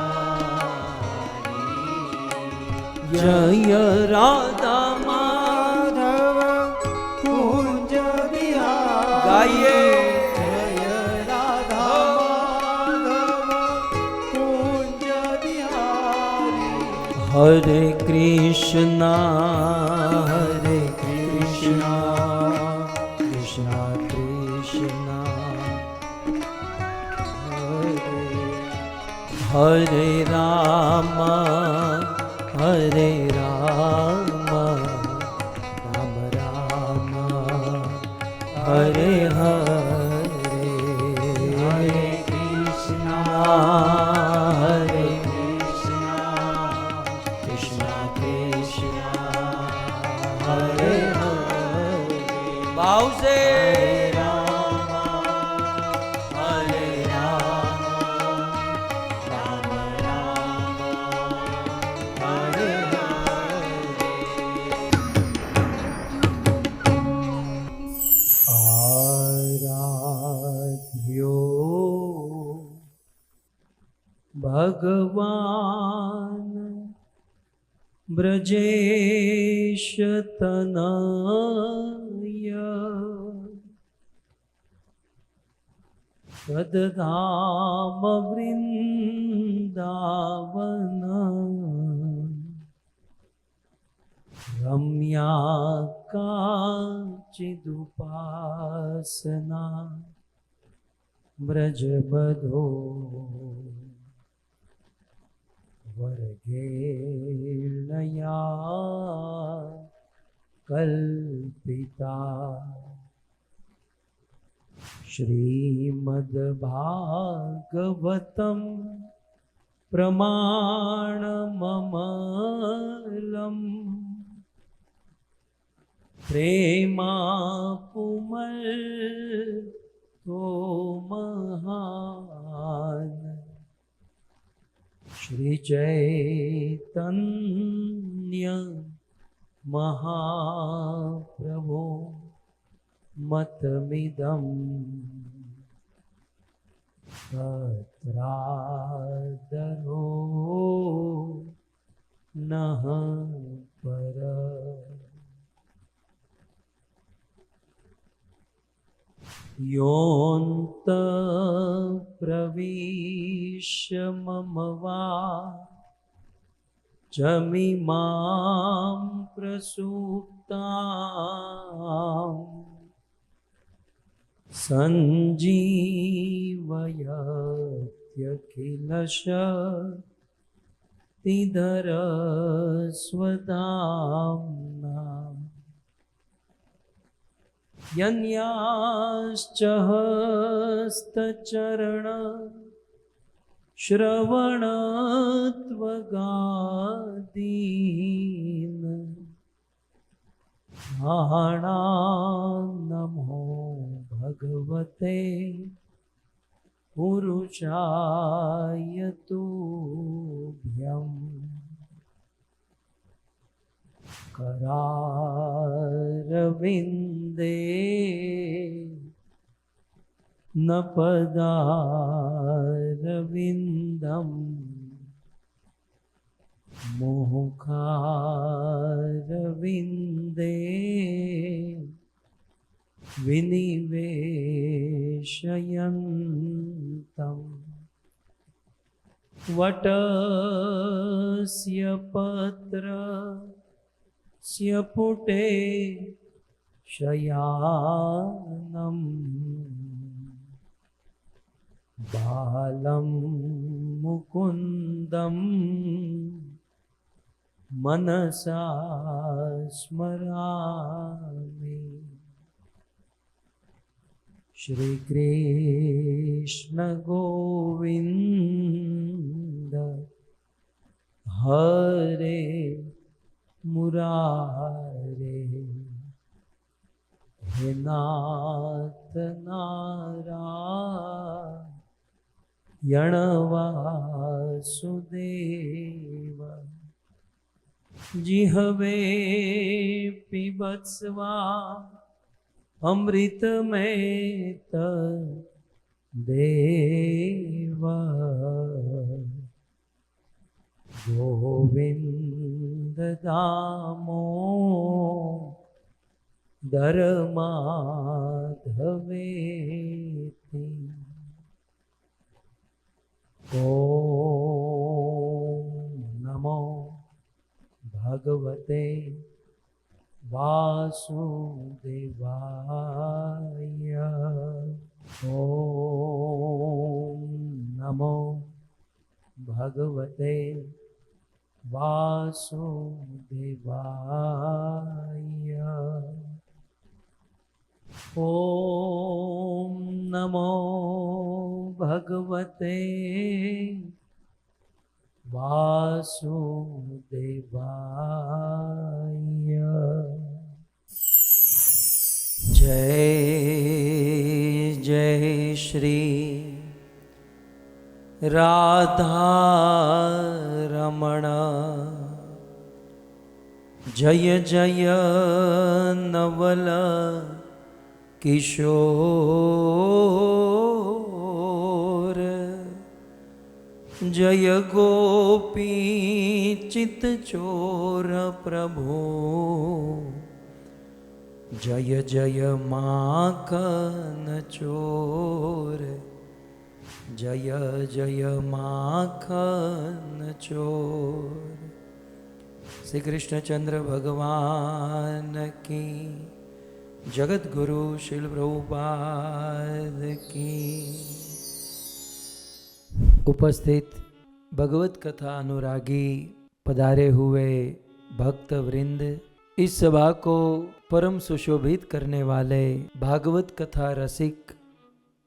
जय राधा माधव कुंज बिहारी गाइए जय राधा माधव कुंज बिहारी हरे कृष्णा कृष्णा कृष्णा हरे राम राम राम हरे हरे हरे कृष्णा हरे कृष्णा कृष्णा कृष्णा हरे हरे भाव से हरे राम राम राम हरे हरे आराध्यो भगवान ब्रजेश तनय तद्धाम वृंदावन रम्या काचिदुपासना ब्रजबधो वर्गेणया कल्पिता श्रीमद्भागवतं प्रमाणममलम् प्रेमापुमल्तो महान् श्रीचैतन्य महाप्रभो मतमिदं तत्रादरो नः पर योऽन्त प्रविश्य मम वाचमिमां प्रसुप्ताम् सञ्जीवयत्यखिलशक्तिधरस्वधाम्ना यन्याश्च हस्तचरण श्रवणत्वगादीन् नमो भगवते पुरुषाय तुभ्यम् करारविन्दे न पदारविन्दम् मुखारविन्दे विनिवेशयन्तम् वटस्य पत्रस्य पुटे शयानम् बालं मुकुन्दं मनसा स्मरामि। श्री कृष्ण गोविंद हरे मुरारे, हे नाथ नारायण वासुदेव। जिह्वे पिबत्स्वा अमृत में देव। गोविंद दामोदर माधवेति। ओम नमो भगवते वासुदेवाय। ओम नमो भगवते वासुदेवाय। ओम नमो भगवते वासुदेवाय। जय जय श्री राधा रमण। जय जय नवल किशोर। जय गोपी चित चोर प्रभु। जय जय माखन चोर। जय जय माखन चोर। श्री कृष्णचंद्र भगवान की, जगत गुरु श्रील प्रभुपाद की। उपस्थित भगवत कथा अनुरागी पधारे हुए भक्त वृंद, इस सभा को परम सुशोभित करने वाले भागवत कथा रसिक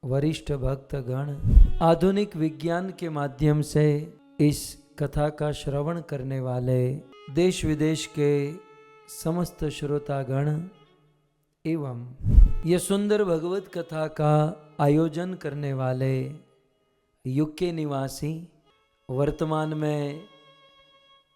वरिष्ठ भक्तगण, आधुनिक विज्ञान के माध्यम से इस कथा का श्रवण करने वाले देश विदेश के समस्त श्रोतागण एवं यह सुंदर भगवत कथा का आयोजन करने वाले यूके निवासी, वर्तमान में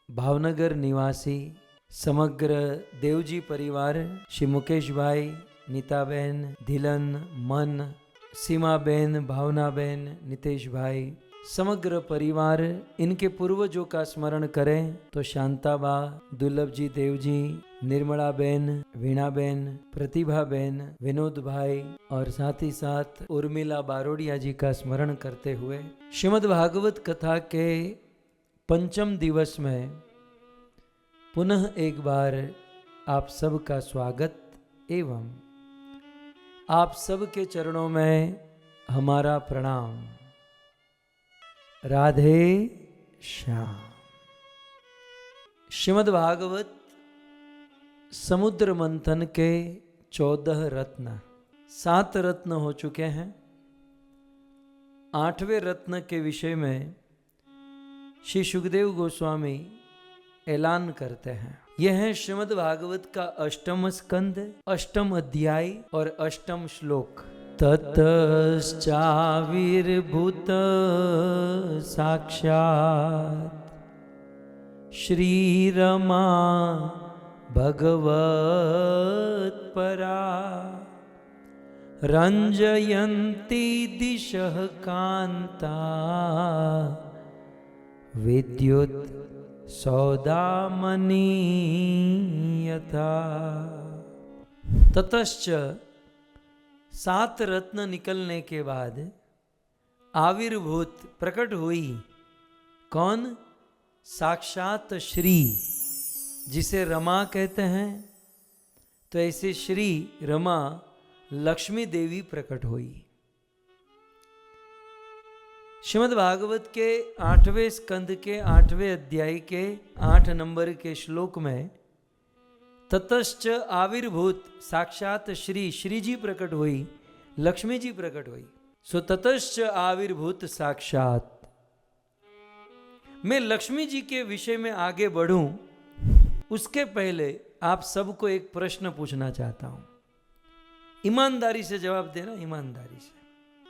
भावनगर निवासी समग्र देवजी परिवार, श्री मुकेश भाई, नीताबेन, धीलन, मन, सीमाबेन, भावनाबेन, नितेश भाई, समग्र परिवार, इनके पूर्वजों का स्मरण करें तो शांताबा, दुर्लभ जी देव जी, निर्मला बेन, वीणा बेन, प्रतिभा बेन, विनोद भाई और साथ ही साथ उर्मिला बारोड़िया जी का स्मरण करते हुए श्रीमद् भागवत कथा के पंचम दिवस में पुनः एक बार आप सबका स्वागत एवं आप सबके चरणों में हमारा प्रणाम। राधे श्याम। श्रीमद् भागवत समुद्र मंथन के 14 रत्न, 7 रत्न हो चुके हैं। 8वें रत्न के विषय में श्री सुखदेव गोस्वामी ऐलान करते हैं। यह है श्रीमद् भागवत का 8वां स्कंद, 8वां अध्याय और 8वां श्लोक। ततश्चाविर्भूत साक्षात् श्रीरमा भगवत परा रंजयन्ति दिशः कांता विद्युत सौदामनी यथा। ततश्च 7 रत्न निकलने के बाद आविर्भूत प्रकट हुई कौन? साक्षात श्री, जिसे रमा कहते हैं। तो ऐसे श्री रमा लक्ष्मी देवी प्रकट हुई। श्रीमद् भागवत के 8वें स्कंद के 8वें अध्याय के 8 नंबर के श्लोक में ततश्च आविर्भूत साक्षात श्री जी प्रकट हुई, लक्ष्मी जी प्रकट हुई। सो ततश्च आविर्भूत साक्षात। मैं लक्ष्मी जी के विषय में आगे बढ़ूं उसके पहले आप सबको एक प्रश्न पूछना चाहता हूं। ईमानदारी से जवाब देना, ईमानदारी से।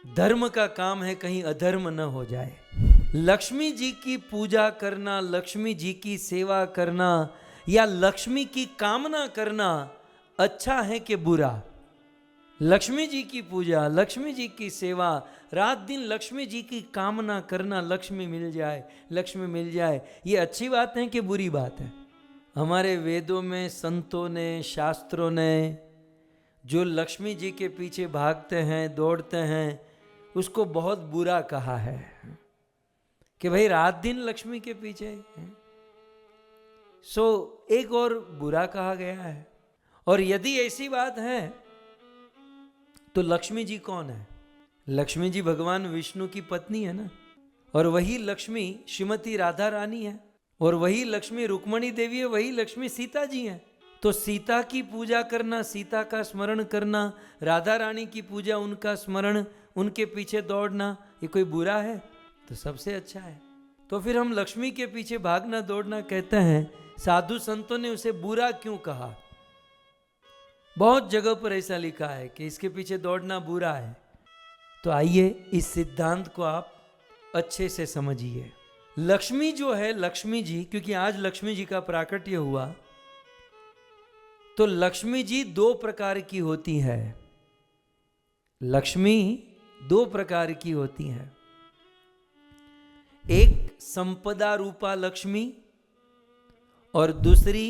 धर्म का काम है कहीं अधर्म न हो जाए। लक्ष्मी जी की पूजा करना, लक्ष्मी जी की सेवा करना या लक्ष्मी की कामना करना अच्छा है कि बुरा? लक्ष्मी जी की पूजा, लक्ष्मी जी की सेवा, रात दिन लक्ष्मी जी की कामना करना, लक्ष्मी मिल जाए, लक्ष्मी मिल जाए, ये अच्छी बात है कि बुरी बात है? हमारे वेदों में, संतों ने, शास्त्रों ने जो लक्ष्मी जी के पीछे भागते हैं, दौड़ते हैं, उसको बहुत बुरा कहा है कि भाई रात दिन लक्ष्मी के पीछे हैं। सो एक और बुरा कहा गया है। और यदि ऐसी बात है तो लक्ष्मी जी कौन है? लक्ष्मी जी भगवान विष्णु की पत्नी है ना, और वही लक्ष्मी श्रीमती राधा रानी है, और वही लक्ष्मी रुक्मणी देवी है, वही लक्ष्मी सीता जी है। तो सीता की पूजा करना, सीता का स्मरण करना, राधा रानी की पूजा, उनका स्मरण, उनके पीछे दौड़ना, ये कोई बुरा है? तो सबसे अच्छा है। तो फिर हम लक्ष्मी के पीछे भागना दौड़ना कहते हैं, साधु संतों ने उसे बुरा क्यों कहा? बहुत जगह पर ऐसा लिखा है कि इसके पीछे दौड़ना बुरा है। तो आइए इस सिद्धांत को आप अच्छे से समझिए। लक्ष्मी जो है, लक्ष्मी जी, क्योंकि आज लक्ष्मी जी का प्राकट्य हुआ, तो लक्ष्मी जी 2 प्रकार की होती है। लक्ष्मी 2 प्रकार की होती है। एक संपदा रूपा लक्ष्मी और दूसरी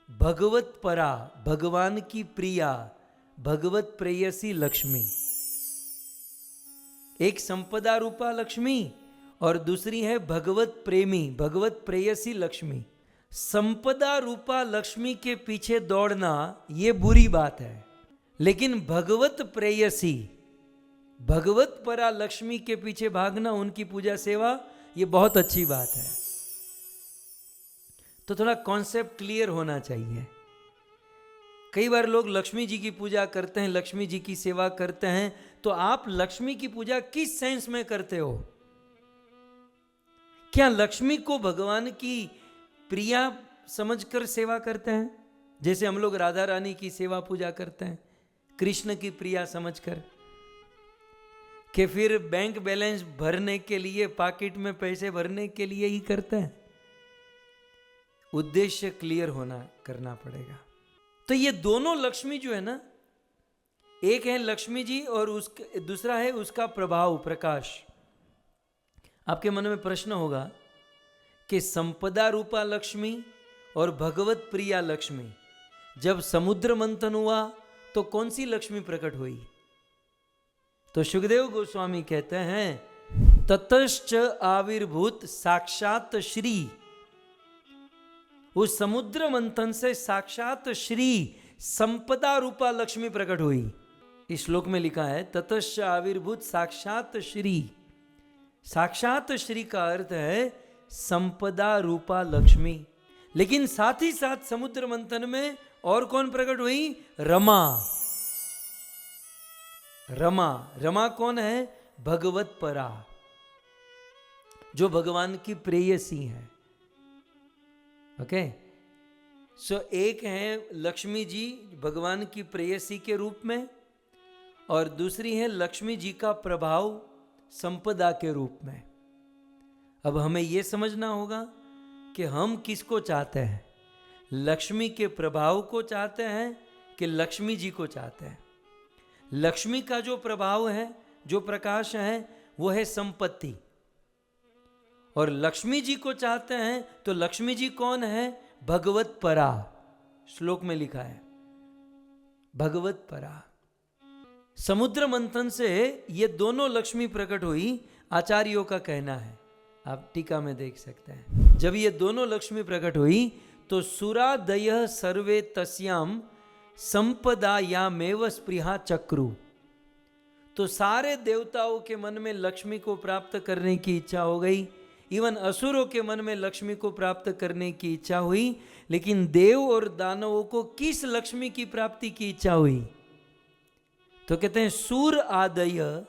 भगवत परा, भगवान की प्रिया, भगवत प्रेयसी लक्ष्मी। एक संपदा रूपा लक्ष्मी और दूसरी है भगवत प्रेमी, भगवत प्रेयसी लक्ष्मी। संपदा रूपा लक्ष्मी के पीछे दौड़ना ये बुरी बात है, लेकिन भगवत प्रेयसी, भगवत परा लक्ष्मी के पीछे भागना, उनकी पूजा सेवा, ये बहुत अच्छी बात है। तो थोड़ा कॉन्सेप्ट क्लियर होना चाहिए। कई बार लोग लक्ष्मी जी की पूजा करते हैं, लक्ष्मी जी की सेवा करते हैं, तो आप लक्ष्मी की पूजा किस सेंस में करते हो? क्या लक्ष्मी को भगवान की प्रिया समझकर सेवा करते हैं, जैसे हम लोग राधा रानी की सेवा पूजा करते हैं, कृष्ण की प्रिया समझकर, कि फिर बैंक बैलेंस भरने के लिए, पॉकेट में पैसे भरने के लिए ही करते हैं? उद्देश्य क्लियर करना पड़ेगा। तो ये दोनों लक्ष्मी जो है ना, एक है लक्ष्मी जी और दूसरा है उसका प्रभाव, प्रकाश। आपके मन में प्रश्न होगा कि संपदा रूपा लक्ष्मी और भगवत प्रिया लक्ष्मी, जब समुद्र मंथन हुआ तो कौन सी लक्ष्मी प्रकट हुई? तो सुखदेव गोस्वामी कहते हैं, ततश्च आविर्भूत साक्षात श्री। उस समुद्र मंथन से साक्षात श्री संपदा रूपा लक्ष्मी प्रकट हुई। इस श्लोक में लिखा है, ततश्च आविर्भूत साक्षात श्री। साक्षात श्री का अर्थ है संपदा रूपा लक्ष्मी। लेकिन साथ ही साथ समुद्र मंथन में और कौन प्रकट हुई? रमा। रमा, रमा कौन है? भगवत परा, जो भगवान की प्रेयसी है। ओके, सो एक है लक्ष्मी जी भगवान की प्रेयसी के रूप में, और दूसरी है लक्ष्मी जी का प्रभाव संपदा के रूप में। अब हमें यह समझना होगा कि हम किसको चाहते हैं, लक्ष्मी के प्रभाव को चाहते हैं कि लक्ष्मी जी को चाहते हैं। लक्ष्मी का जो प्रभाव है, जो प्रकाश है, वो है संपत्ति, और लक्ष्मी जी को चाहते हैं तो लक्ष्मी जी कौन है? भगवत परा। श्लोक में लिखा है भगवत परा। समुद्र मंथन से ये दोनों लक्ष्मी प्रकट हुई, आचार्यों का कहना है, आप टीका में देख सकते हैं। जब ये दोनों लक्ष्मी प्रकट हुई तो सुरादय सर्वे तस्याम संपदा यामेव स्पृहा चक्रु। तो सारे देवताओं के मन में लक्ष्मी को प्राप्त करने की इच्छा हो गई, इवन असुरों के मन में लक्ष्मी को प्राप्त करने की इच्छा हुई, लेकिन देव और दानवों को किस लक्ष्मी की प्राप्ति की इच्छा हुई? तो कहते हैं सूर आदय,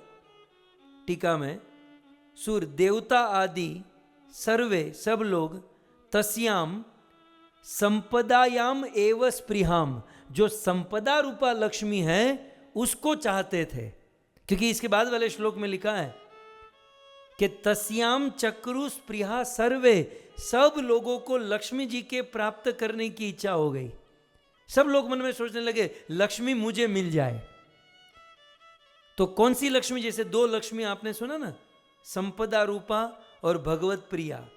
टीका में, सूर देवता आदि सर्वे सब लोग तस्याम संपदायाम एव स्पृहाम, जो संपदा रूपा लक्ष्मी है उसको चाहते थे। क्योंकि इसके बाद वाले श्लोक में लिखा है कि तस्याम चक्रु स्पृहा सर्वे, सब लोगों को लक्ष्मी जी के प्राप्त करने की इच्छा हो गई। सब लोग मन में सोचने लगे लक्ष्मी मुझे मिल जाए। तो कौन सी लक्ष्मी? जैसे दो लक्ष्मी आपने सुना ना, संपदा रूपा और भगवत प्रिया।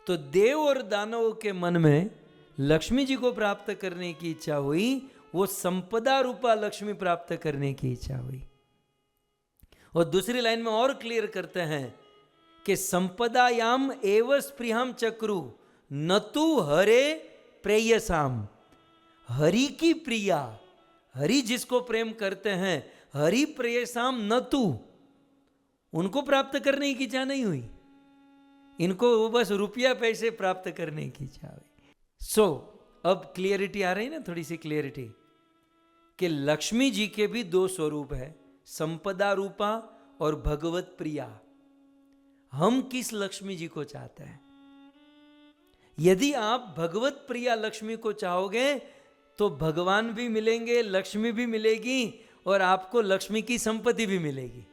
तो देव और दानवों के मन में लक्ष्मी जी को प्राप्त करने की इच्छा हुई, वो संपदा रूपा लक्ष्मी प्राप्त करने की इच्छा हुई। और दूसरी लाइन में और क्लियर करते हैं कि संपदायाम एव स्पृहाम चक्रु न तु हरे प्रेयसाम, हरि की प्रिया, हरि जिसको प्रेम करते हैं, हरि प्रेयसाम न तु, उनको प्राप्त करने की इच्छा नहीं हुई, इनको बस रुपया पैसे प्राप्त करने की इच्छा हुई। सो अब क्लियरिटी आ रही ना, थोड़ी सी क्लियरिटी, कि लक्ष्मी जी के भी दो स्वरूप है, संपदा रूपा और भगवत प्रिया। हम किस लक्ष्मी जी को चाहते हैं? यदि आप भगवत प्रिया लक्ष्मी को चाहोगे तो भगवान भी मिलेंगे, लक्ष्मी भी मिलेगी और आपको लक्ष्मी की संपत्ति भी मिलेगी।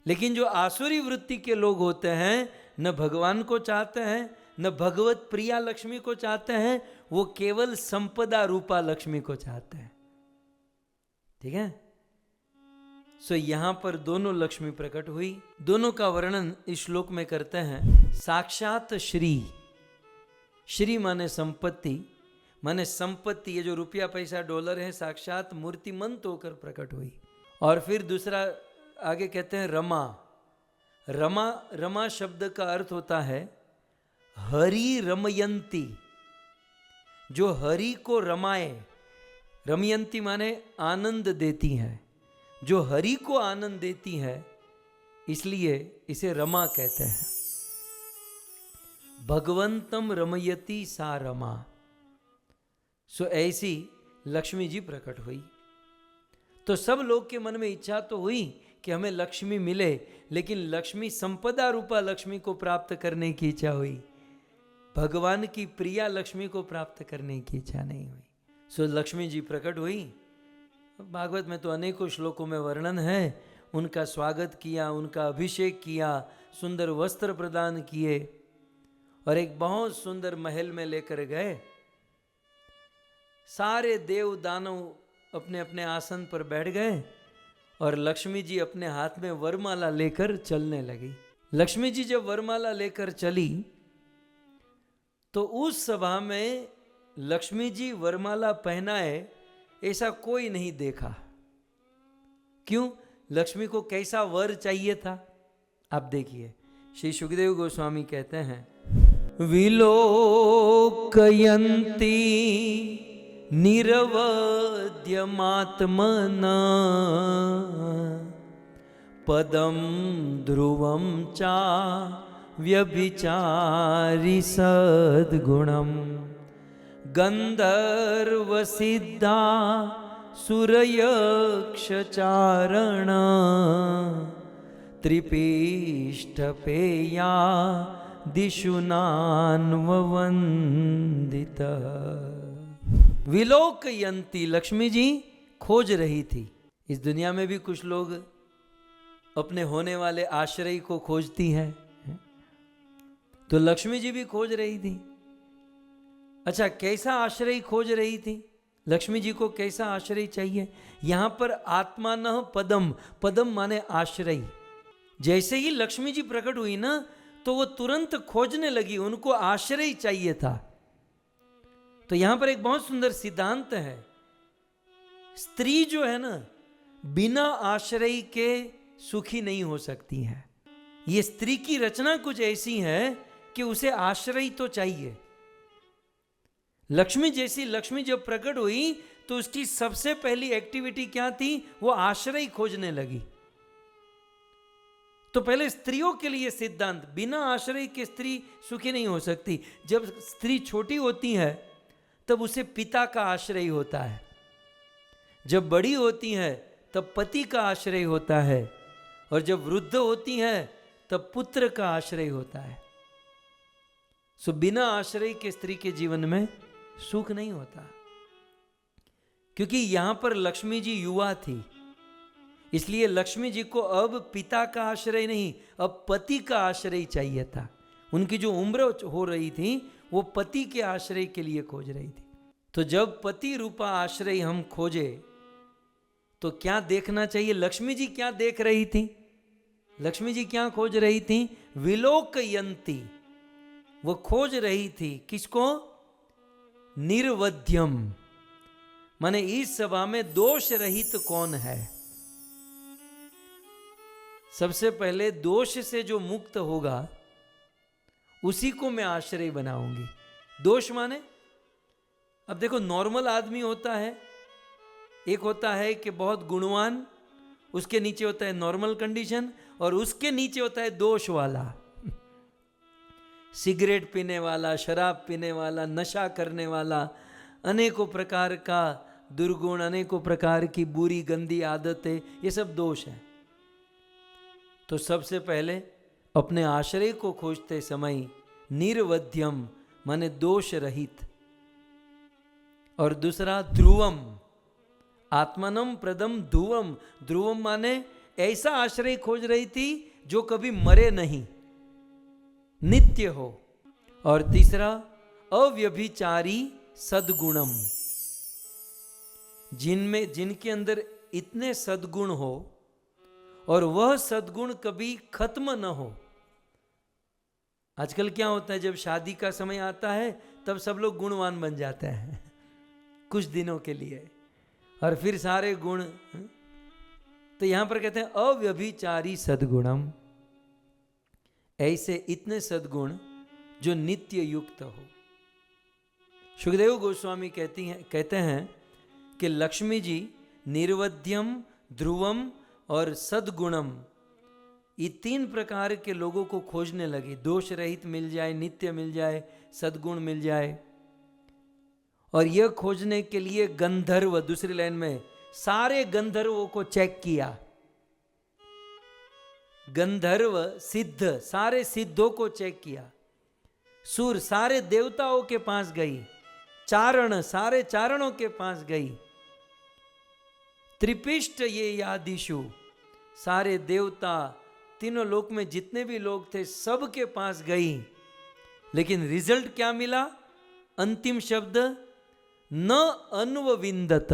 लेकिन जो आसुरी वृत्ति के लोग होते हैं, न भगवान को चाहते हैं न भगवत प्रिया लक्ष्मी को चाहते हैं, वो केवल संपदा रूपा लक्ष्मी को चाहते हैं। ठीक है? सो यहां पर दोनों लक्ष्मी प्रकट हुई। दोनों का वर्णन इस श्लोक में करते हैं। साक्षात श्री, श्री माने संपत्ति, माने संपत्ति, ये जो रुपया पैसा डॉलर है, साक्षात मूर्तिमंत होकर प्रकट हुई। और फिर दूसरा आगे कहते हैं रमा। रमा, रमा शब्द का अर्थ होता है हरि रमयंती, जो हरि को रमाए। रमयंती माने आनंद देती हैं, जो हरि को आनंद देती है, इसलिए इसे रमा कहते हैं। भगवंतम रमयति सा रमा। सो ऐसी लक्ष्मी जी प्रकट हुई। तो सब लोग के मन में इच्छा तो हुई कि हमें लक्ष्मी मिले, लेकिन लक्ष्मी संपदा रूपा लक्ष्मी को प्राप्त करने की इच्छा हुई, भगवान की प्रिया लक्ष्मी को प्राप्त करने की इच्छा नहीं हुई। सो लक्ष्मी जी प्रकट हुई। भागवत में तो अनेकों श्लोकों में वर्णन है, उनका स्वागत किया, उनका अभिषेक किया, सुंदर वस्त्र प्रदान किए और एक बहुत सुंदर महल में लेकर गए। सारे देव दानव अपने अपने आसन पर बैठ गए और लक्ष्मी जी अपने हाथ में वरमाला लेकर चलने लगी। लक्ष्मी जी जब वरमाला लेकर चली तो उस सभा में लक्ष्मी जी वरमाला पहनाए ऐसा कोई नहीं देखा। क्यों? लक्ष्मी को कैसा वर चाहिए था? आप देखिए, श्री सुखदेव गोस्वामी कहते हैं, विलोकयन्ती निरवद्यमात्मना पदम ध्रुवम चा व्यभिचारि सद्गुणम गंधर्वसिद्धा सुरयक्षचारण त्रिपीष्ठपेया दिशुनान्ववन्दित। विलोकयन्ती, लक्ष्मी जी खोज रही थी। इस दुनिया में भी कुछ लोग अपने होने वाले आश्रय को खोजती हैं, तो लक्ष्मी जी भी खोज रही थी। अच्छा, कैसा आश्रय खोज रही थी? लक्ष्मी जी को कैसा आश्रय चाहिए? यहां पर आत्मानः पदम, पदम माने आश्रय। जैसे ही लक्ष्मी जी प्रकट हुई ना, तो वो तुरंत खोजने लगी, उनको आश्रय चाहिए था। तो यहां पर एक बहुत सुंदर सिद्धांत है। स्त्री जो है ना, बिना आश्रय के सुखी नहीं हो सकती है। ये स्त्री की रचना कुछ ऐसी है कि उसे आश्रय तो चाहिए। लक्ष्मी जैसी लक्ष्मी जब प्रकट हुई तो उसकी सबसे पहली एक्टिविटी क्या थी? वो आश्रय खोजने लगी। तो पहले स्त्रियों के लिए सिद्धांत, बिना आश्रय के स्त्री सुखी नहीं हो सकती। जब स्त्री छोटी होती है तब उसे पिता का आश्रय होता है, जब बड़ी होती है तब पति का आश्रय होता है, और जब वृद्ध होती है तब पुत्र का आश्रय होता है। सो बिना आश्रय के स्त्री के जीवन में सुख नहीं होता। क्योंकि यहां पर लक्ष्मी जी युवा थी, इसलिए लक्ष्मी जी को अब पिता का आश्रय नहीं, अब पति का आश्रय चाहिए था। उनकी जो उम्र हो रही थी वो पति के आश्रय के लिए खोज रही थी। तो जब पति रूपा आश्रय हम खोजे तो क्या देखना चाहिए? लक्ष्मी जी क्या देख रही थी? लक्ष्मी जी क्या खोज रही थी? विलोकयंती। वो खोज रही थी किसको? निर्वध्यम, माने इस सभा में दोष रहित कौन है। सबसे पहले दोष से जो मुक्त होगा उसी को मैं आश्रय बनाऊंगी। दोष माने, अब देखो नॉर्मल आदमी होता है, एक होता है कि बहुत गुणवान, उसके नीचे होता है नॉर्मल कंडीशन, और उसके नीचे होता है दोष वाला, सिगरेट पीने वाला, शराब पीने वाला, नशा करने वाला, अनेकों प्रकार का दुर्गुण, अनेकों प्रकार की बुरी गंदी आदतें, ये सब दोष है। तो सबसे पहले अपने आश्रय को खोजते समय निर्वध्यम माने दोष रहित, और दूसरा ध्रुवम, आत्मनम प्रदम ध्रुवम। ध्रुवम माने ऐसा आश्रय खोज रही थी जो कभी मरे नहीं, नित्य हो। और तीसरा अव्यभिचारी सद्गुणम, जिनके अंदर इतने सद्गुण हो और वह सद्गुण कभी खत्म न हो। आजकल क्या होता है, जब शादी का समय आता है तब सब लोग गुणवान बन जाते हैं कुछ दिनों के लिए, और फिर सारे गुण। तो यहां पर कहते हैं अव्यभिचारी सद्गुणम, ऐसे इतने सद्गुण जो नित्य युक्त हो। सुखदेव गोस्वामी कहते हैं कि लक्ष्मी जी निर्वध्यम, ध्रुवम और सद्गुणम, ये तीन प्रकार के लोगों को खोजने लगी। दोष रहित मिल जाए, नित्य मिल जाए, सद्गुण मिल जाए। और यह खोजने के लिए गंधर्व, दूसरी लाइन में सारे गंधर्वों को चेक किया। गंधर्व, सिद्ध, सारे सिद्धों को चेक किया। सुर, सारे देवताओं के पास गई। चारण, सारे चारणों के पास गई। त्रिपिष्ट ये यादिशु, सारे देवता, तीनों लोक में जितने भी लोग थे सब के पास गई। लेकिन रिजल्ट क्या मिला? अंतिम शब्द न अन्वविंदत।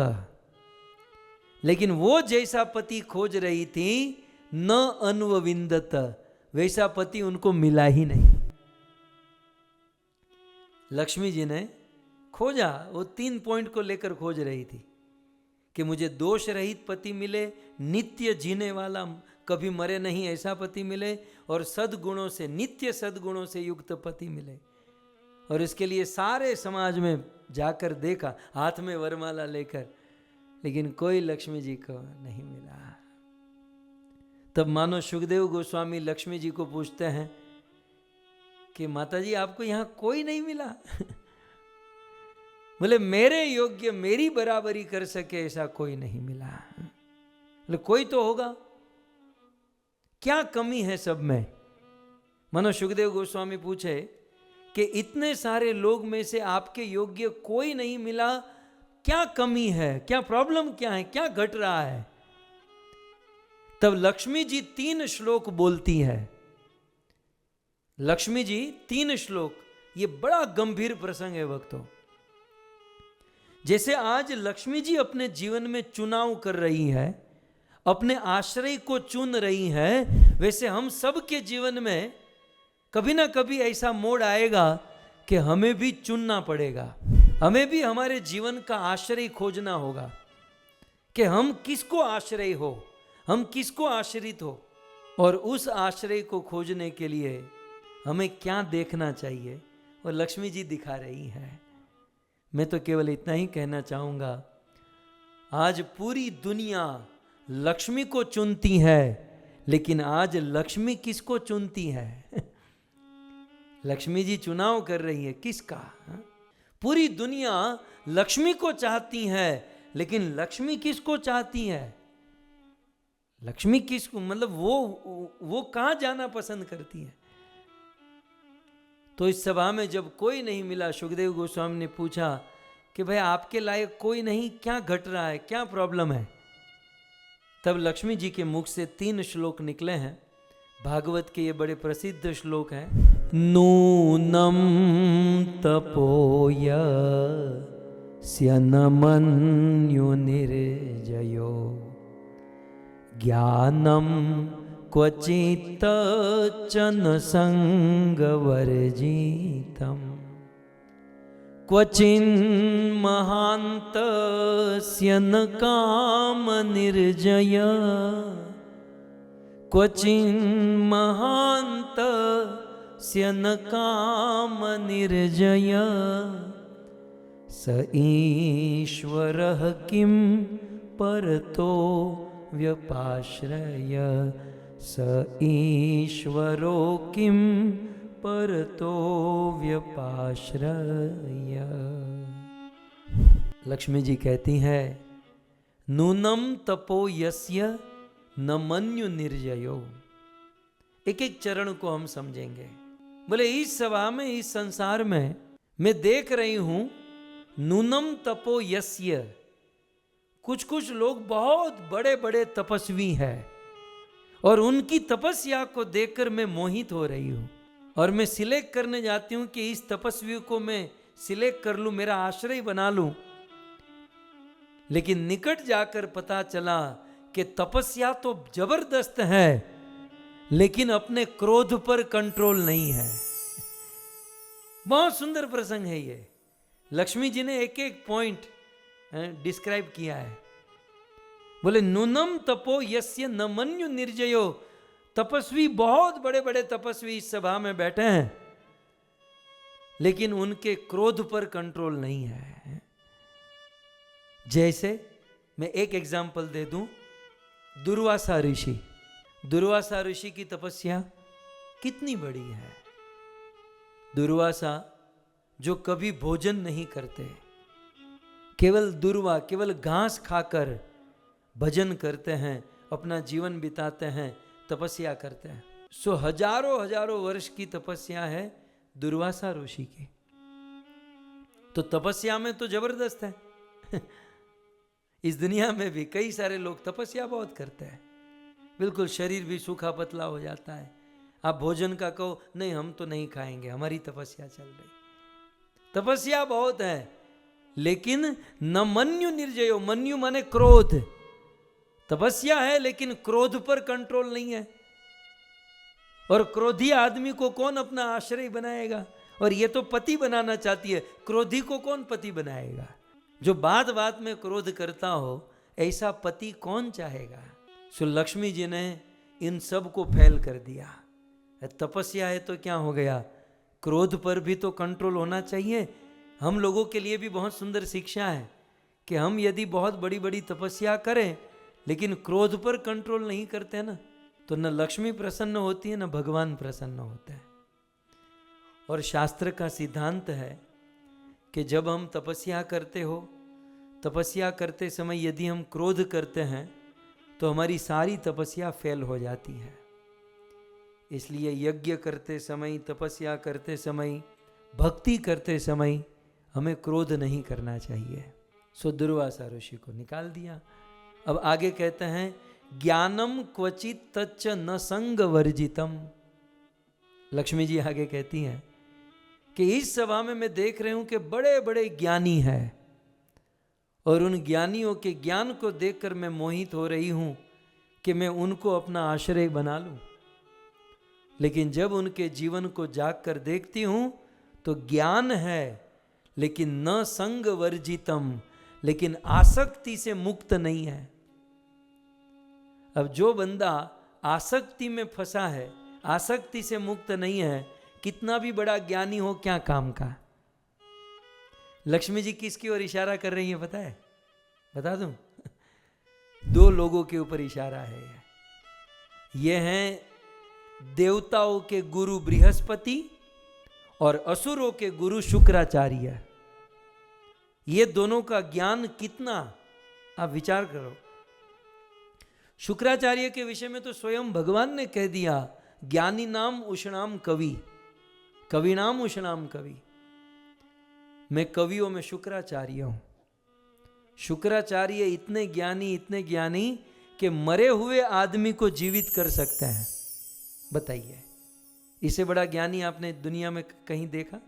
लेकिन वो जैसा पति खोज रही थी न अन्वविंदत, वैसा पति उनको मिला ही नहीं। लक्ष्मी जी ने खोजा, वो 3 पॉइंट को लेकर खोज रही थी कि मुझे दोष रहित पति मिले, नित्य जीने वाला, कभी मरे नहीं ऐसा पति मिले, और सद्गुणों से, नित्य सद्गुणों से युक्त पति मिले। और इसके लिए सारे समाज में जाकर देखा, हाथ में वरमाला लेकर, लेकिन कोई लक्ष्मी जी को नहीं मिला। तब मानो सुखदेव गोस्वामी लक्ष्मी जी को पूछते हैं कि माता जी आपको यहां कोई नहीं मिला? बोले मेरे योग्य, मेरी बराबरी कर सके ऐसा कोई नहीं मिला। बोले कोई तो होगा, क्या कमी है सब में? मानो सुखदेव गोस्वामी पूछे कि इतने सारे लोग में से आपके योग्य कोई नहीं मिला, क्या कमी है, क्या प्रॉब्लम, क्या है, क्या घट रहा है? तब लक्ष्मी जी 3 श्लोक बोलती है। लक्ष्मी जी 3 श्लोक, ये बड़ा गंभीर प्रसंग है भक्तों। जैसे आज लक्ष्मी जी अपने जीवन में चुनाव कर रही है, अपने आश्रय को चुन रही है, वैसे हम सब के जीवन में कभी ना कभी ऐसा मोड़ आएगा कि हमें भी चुनना पड़ेगा। हमें भी हमारे जीवन का आश्रय खोजना होगा कि हम किसको आश्रय हो, हम किसको आश्रित हो। और उस आश्रय को खोजने के लिए हमें क्या देखना चाहिए, और लक्ष्मी जी दिखा रही है। मैं तो केवल इतना ही कहना चाहूँगा, आज पूरी दुनिया लक्ष्मी को चुनती है, लेकिन आज लक्ष्मी किसको चुनती है? लक्ष्मी जी चुनाव कर रही है किसका? पूरी दुनिया लक्ष्मी को चाहती है, लेकिन लक्ष्मी किसको चाहती है? लक्ष्मी किसको, मतलब वो कहां जाना पसंद करती है? तो इस सभा में जब कोई नहीं मिला, सुखदेव गोस्वामी ने पूछा कि भाई आपके लायक कोई नहीं, क्या घट रहा है, क्या प्रॉब्लम है? तब लक्ष्मी जी के मुख से 3 श्लोक निकले हैं। भागवत के ये बड़े प्रसिद्ध श्लोक हैं। नूनम तपोय स्यनमन्यु निर्जयो ज्ञानम क्वचित चन संगवर्जितम क्वचिन महान्तस्य न काम निर्जय क्वचिन महान्तस्य न काम निर्जय स ईश्वरः किं परतो व्यपाश्रय स ईश्वरो किं परतो व्यपाश्रय। लक्ष्मी जी कहती है नूनम तपो यस्य न मन्यु निर्जयो। एक एक चरण को हम समझेंगे। बोले इस सभा में, इस संसार में मैं देख रही हूं नूनम तपो यस्य, कुछ कुछ लोग बहुत बड़े बड़े तपस्वी हैं और उनकी तपस्या को देखकर मैं मोहित हो रही हूं और मैं सिलेक्ट करने जाती हूं कि इस तपस्वी को मैं सिलेक्ट कर लूं, मेरा आश्रय बना लूं। लेकिन निकट जाकर पता चला कि तपस्या तो जबरदस्त है, लेकिन अपने क्रोध पर कंट्रोल नहीं है। बहुत सुंदर प्रसंग है ये। लक्ष्मी जी ने एक एक पॉइंट डिस्क्राइब किया है। बोले नूनम तपो यस्य न मन्यु निर्जयो। तपस्वी, बहुत बड़े बड़े तपस्वी इस सभा में बैठे हैं, लेकिन उनके क्रोध पर कंट्रोल नहीं है। जैसे मैं एक एग्जांपल दे दूं, दुर्वासा ऋषि। दुर्वासा ऋषि की तपस्या कितनी बड़ी है। दुर्वासा जो कभी भोजन नहीं करते, केवल दुर्वा, केवल घास खाकर भजन करते हैं, अपना जीवन बिताते हैं, तपस्या करते हैं। सो हजारों हजारों वर्ष की तपस्या है दुर्वासा ऋषि की। तो तपस्या में तो जबरदस्त है। इस दुनिया में भी कई सारे लोग तपस्या बहुत करते हैं, बिल्कुल शरीर भी सूखा पतला हो जाता है। आप भोजन का कहो, नहीं हम तो नहीं खाएंगे, हमारी तपस्या चल रही। तपस्या बहुत है, लेकिन न मन्यु निर्जयो। मन्यु माने क्रोध। तपस्या है लेकिन क्रोध पर कंट्रोल नहीं है। और क्रोधी आदमी को कौन अपना आश्रय बनाएगा? और ये तो पति बनाना चाहती है, क्रोधी को कौन पति बनाएगा? जो बात बात में क्रोध करता हो, ऐसा पति कौन चाहेगा? सो लक्ष्मी जी ने इन सब को फैल कर दिया। तपस्या है तो क्या हो गया, क्रोध पर भी तो कंट्रोल होना चाहिए। हम लोगों के लिए भी बहुत सुंदर शिक्षा है कि हम यदि बहुत बड़ी बड़ी तपस्या करें, लेकिन क्रोध पर कंट्रोल नहीं करते ना, तो न लक्ष्मी प्रसन्न होती है, न भगवान प्रसन्न होते हैं। और शास्त्र का सिद्धांत है कि जब हम तपस्या करते हो, तपस्या करते समय यदि हम क्रोध करते हैं, तो हमारी सारी तपस्या फेल हो जाती है। इसलिए यज्ञ करते समय, तपस्या करते समय, भक्ति करते समय हमें क्रोध नहीं करना चाहिए। सो दुर्वासा ऋषि को निकाल दिया। अब आगे कहते हैं ज्ञानम क्वचित तच्च न संग वर्जितम। लक्ष्मी जी आगे कहती हैं कि इस सभा में मैं देख रही हूं कि बड़े बड़े ज्ञानी हैं और उन ज्ञानियों के ज्ञान को देखकर मैं मोहित हो रही हूं कि मैं उनको अपना आश्रय बना लूं। लेकिन जब उनके जीवन को जाग कर देखती हूं तो ज्ञान है, लेकिन न संग वर्जितम, लेकिन आसक्ति से मुक्त नहीं है। अब जो बंदा आसक्ति में फंसा है, आसक्ति से मुक्त नहीं है, कितना भी बड़ा ज्ञानी हो, क्या काम का। लक्ष्मी जी किसकी ओर इशारा कर रही है पता है? बता दूं? दो लोगों के ऊपर इशारा है। ये हैं देवताओं के गुरु बृहस्पति और असुरों के गुरु शुक्राचार्य। ये दोनों का ज्ञान कितना, आप विचार करो। शुक्राचार्य के विषय में तो स्वयं भगवान ने कह दिया, ज्ञानी नाम उषणाम कवि, कवि नाम उषणाम कवि। मैं कवियों में शुक्राचार्य हूं। शुक्राचार्य इतने ज्ञानी कि मरे हुए आदमी को जीवित कर सकते हैं। बताइए, इससे बड़ा ज्ञानी आपने दुनिया में कहीं देखा?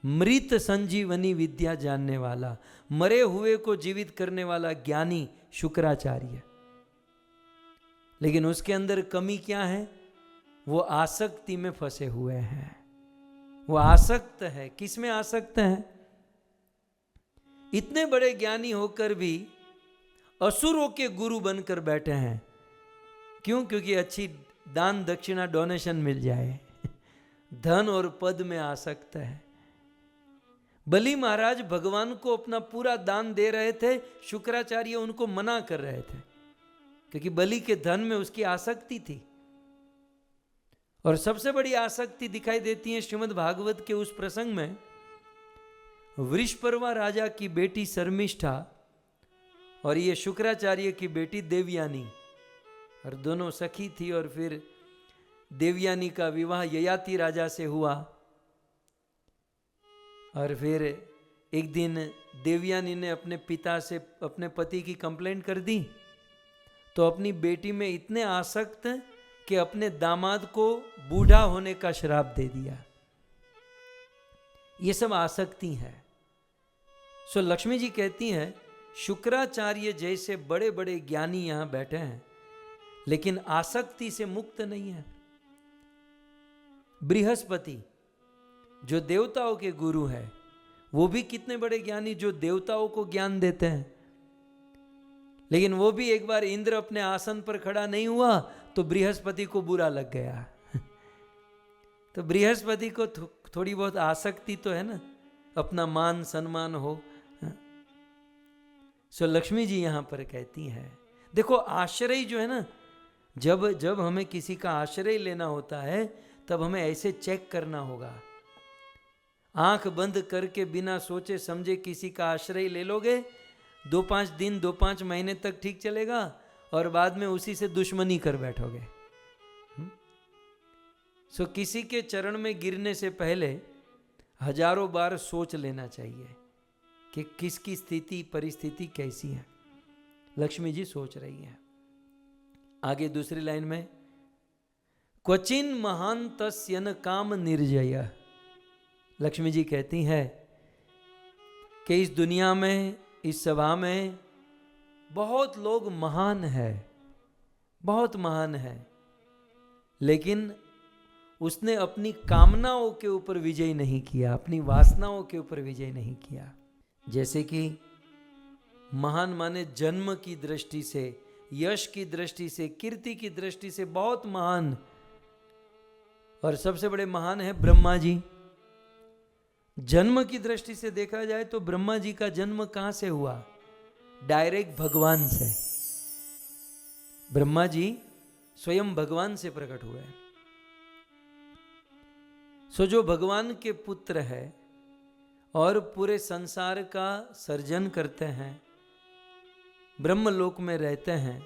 मृत संजीवनी विद्या जानने वाला, मरे हुए को जीवित करने वाला ज्ञानी शुक्राचार्य। लेकिन उसके अंदर कमी क्या है? वो आसक्ति में फंसे हुए हैं। वो आसक्त है। किस में आसक्त है? इतने बड़े ज्ञानी होकर भी असुरों के गुरु बनकर बैठे हैं। क्यों? क्योंकि अच्छी दान दक्षिणा डोनेशन मिल जाए। धन और पद में आसक्त है। बलि महाराज भगवान को अपना पूरा दान दे रहे थे, शुक्राचार्य उनको मना कर रहे थे, क्योंकि बलि के धन में उसकी आसक्ति थी। और सबसे बड़ी आसक्ति दिखाई देती है श्रीमद् भागवत के उस प्रसंग में, वृषपर्वा राजा की बेटी शर्मिष्ठा और ये शुक्राचार्य की बेटी देवयानी, और दोनों सखी थी। और फिर देवयानी का विवाह ययाति राजा से हुआ। और फिर एक दिन देवयानी ने अपने पिता से अपने पति की कंप्लेंट कर दी, तो अपनी बेटी में इतने आसक्त कि अपने दामाद को बूढ़ा होने का श्राप दे दिया। ये सब आसक्ति है। सो लक्ष्मी जी कहती हैं, शुक्राचार्य जैसे बड़े बड़े ज्ञानी यहां बैठे हैं, लेकिन आसक्ति से मुक्त नहीं है। बृहस्पति जो देवताओं के गुरु है, वो भी कितने बड़े ज्ञानी, जो देवताओं को ज्ञान देते हैं। लेकिन वो भी एक बार इंद्र अपने आसन पर खड़ा नहीं हुआ तो बृहस्पति को बुरा लग गया। तो बृहस्पति को थोड़ी बहुत आसक्ति तो है ना, अपना मान सम्मान हो। सो लक्ष्मी जी यहां पर कहती हैं, देखो आश्रय जो है ना, जब हमें किसी का आश्रय लेना होता है तब हमें ऐसे चेक करना होगा। आंख बंद करके बिना सोचे समझे किसी का आश्रय ले लोगे, 2-5 दिन 2-5 महीने तक ठीक चलेगा और बाद में उसी से दुश्मनी कर बैठोगे। सो किसी के चरण में गिरने से पहले हजारों बार सोच लेना चाहिए कि किसकी स्थिति परिस्थिति कैसी है। लक्ष्मी जी सोच रही हैं। आगे दूसरी लाइन में, क्वचिन महांतस्य न काम निर्जय। लक्ष्मी जी कहती हैं कि इस दुनिया में, इस सभा में बहुत लोग महान है, बहुत महान है, लेकिन उसने अपनी कामनाओं के ऊपर विजय नहीं किया, अपनी वासनाओं के ऊपर विजय नहीं किया। जैसे कि महान माने जन्म की दृष्टि से, यश की दृष्टि से, कीर्ति की दृष्टि से बहुत महान, और सबसे बड़े महान है ब्रह्मा जी। जन्म की दृष्टि से देखा जाए तो ब्रह्मा जी का जन्म कहां से हुआ? डायरेक्ट भगवान से। ब्रह्मा जी स्वयं भगवान से प्रकट हुए। सो जो भगवान के पुत्र है और पूरे संसार का सर्जन करते हैं, ब्रह्मलोक में रहते हैं,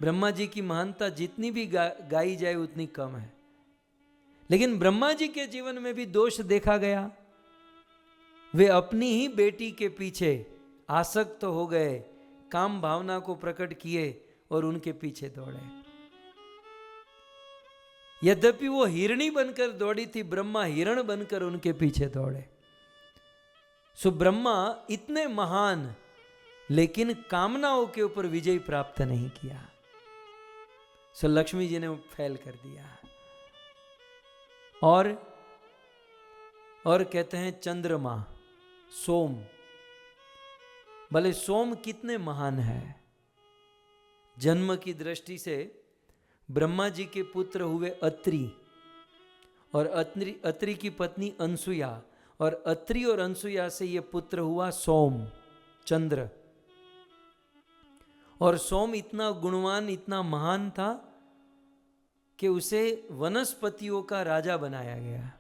ब्रह्मा जी की महानता जितनी भी गाई जाए उतनी कम है। लेकिन ब्रह्मा जी के जीवन में भी दोष देखा गया। वे अपनी ही बेटी के पीछे आसक्त हो गए, काम भावना को प्रकट किए और उनके पीछे दौड़े। यद्यपि वो हिरणी बनकर दौड़ी थी, ब्रह्मा हिरण बनकर उनके पीछे दौड़े। सो ब्रह्मा इतने महान, लेकिन कामनाओं के ऊपर विजय प्राप्त नहीं किया। सो लक्ष्मी जी ने फेल कर दिया। और कहते हैं चंद्रमा, सोम। भले सोम कितने महान है। जन्म की दृष्टि से ब्रह्मा जी के पुत्र हुए अत्रि, और अत्रि की पत्नी अनसुया, और अत्रि और अनसुया से यह पुत्र हुआ सोम, चंद्र। और सोम इतना गुणवान, इतना महान था कि उसे वनस्पतियों का राजा बनाया गया,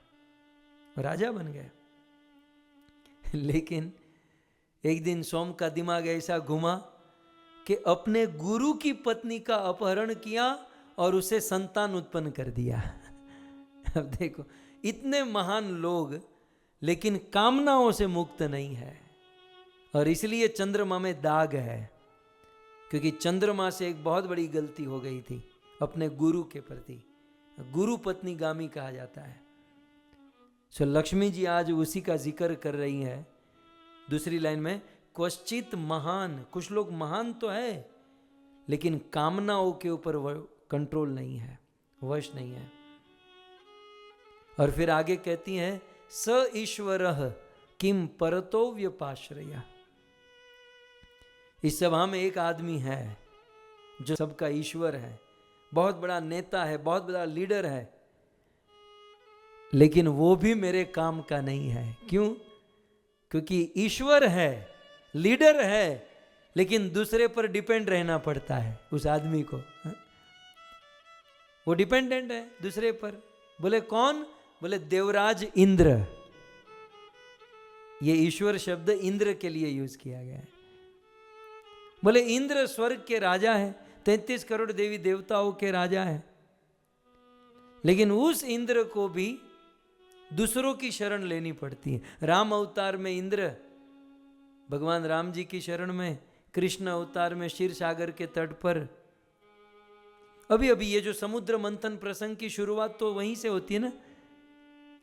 राजा बन गया। लेकिन एक दिन सोम का दिमाग ऐसा घुमा कि अपने गुरु की पत्नी का अपहरण किया और उसे संतान उत्पन्न कर दिया। अब देखो, इतने महान लोग लेकिन कामनाओं से मुक्त नहीं है, और इसलिए चंद्रमा में दाग है, क्योंकि चंद्रमा से एक बहुत बड़ी गलती हो गई थी अपने गुरु के प्रति। गुरु पत्नी गामी कहा जाता है। सो लक्ष्मी जी आज उसी का जिक्र कर रही है दूसरी लाइन में, क्वचित महान। कुछ लोग महान तो है लेकिन कामनाओं के ऊपर कंट्रोल नहीं है, वश नहीं है। और फिर आगे कहती हैं, स ईश्वरः किम परतो व्यपाश्रया। इस सभा में एक आदमी है जो सबका ईश्वर है, बहुत बड़ा नेता है, बहुत बड़ा लीडर है, लेकिन वो भी मेरे काम का नहीं है। क्यों? क्योंकि ईश्वर है, लीडर है, लेकिन दूसरे पर डिपेंड रहना पड़ता है उस आदमी को। वो डिपेंडेंट है दूसरे पर। बोले कौन? बोले देवराज इंद्र। ये ईश्वर शब्द इंद्र के लिए यूज किया गया है। बोले इंद्र स्वर्ग के राजा है, 33 करोड़ देवी देवताओं के राजा है, लेकिन उस इंद्र को भी दूसरों की शरण लेनी पड़ती है। राम अवतार में इंद्र भगवान राम जी की शरण में, कृष्ण अवतार में क्षीर सागर के तट पर। अभी अभी ये जो समुद्र मंथन प्रसंग की शुरुआत तो वहीं से होती है ना,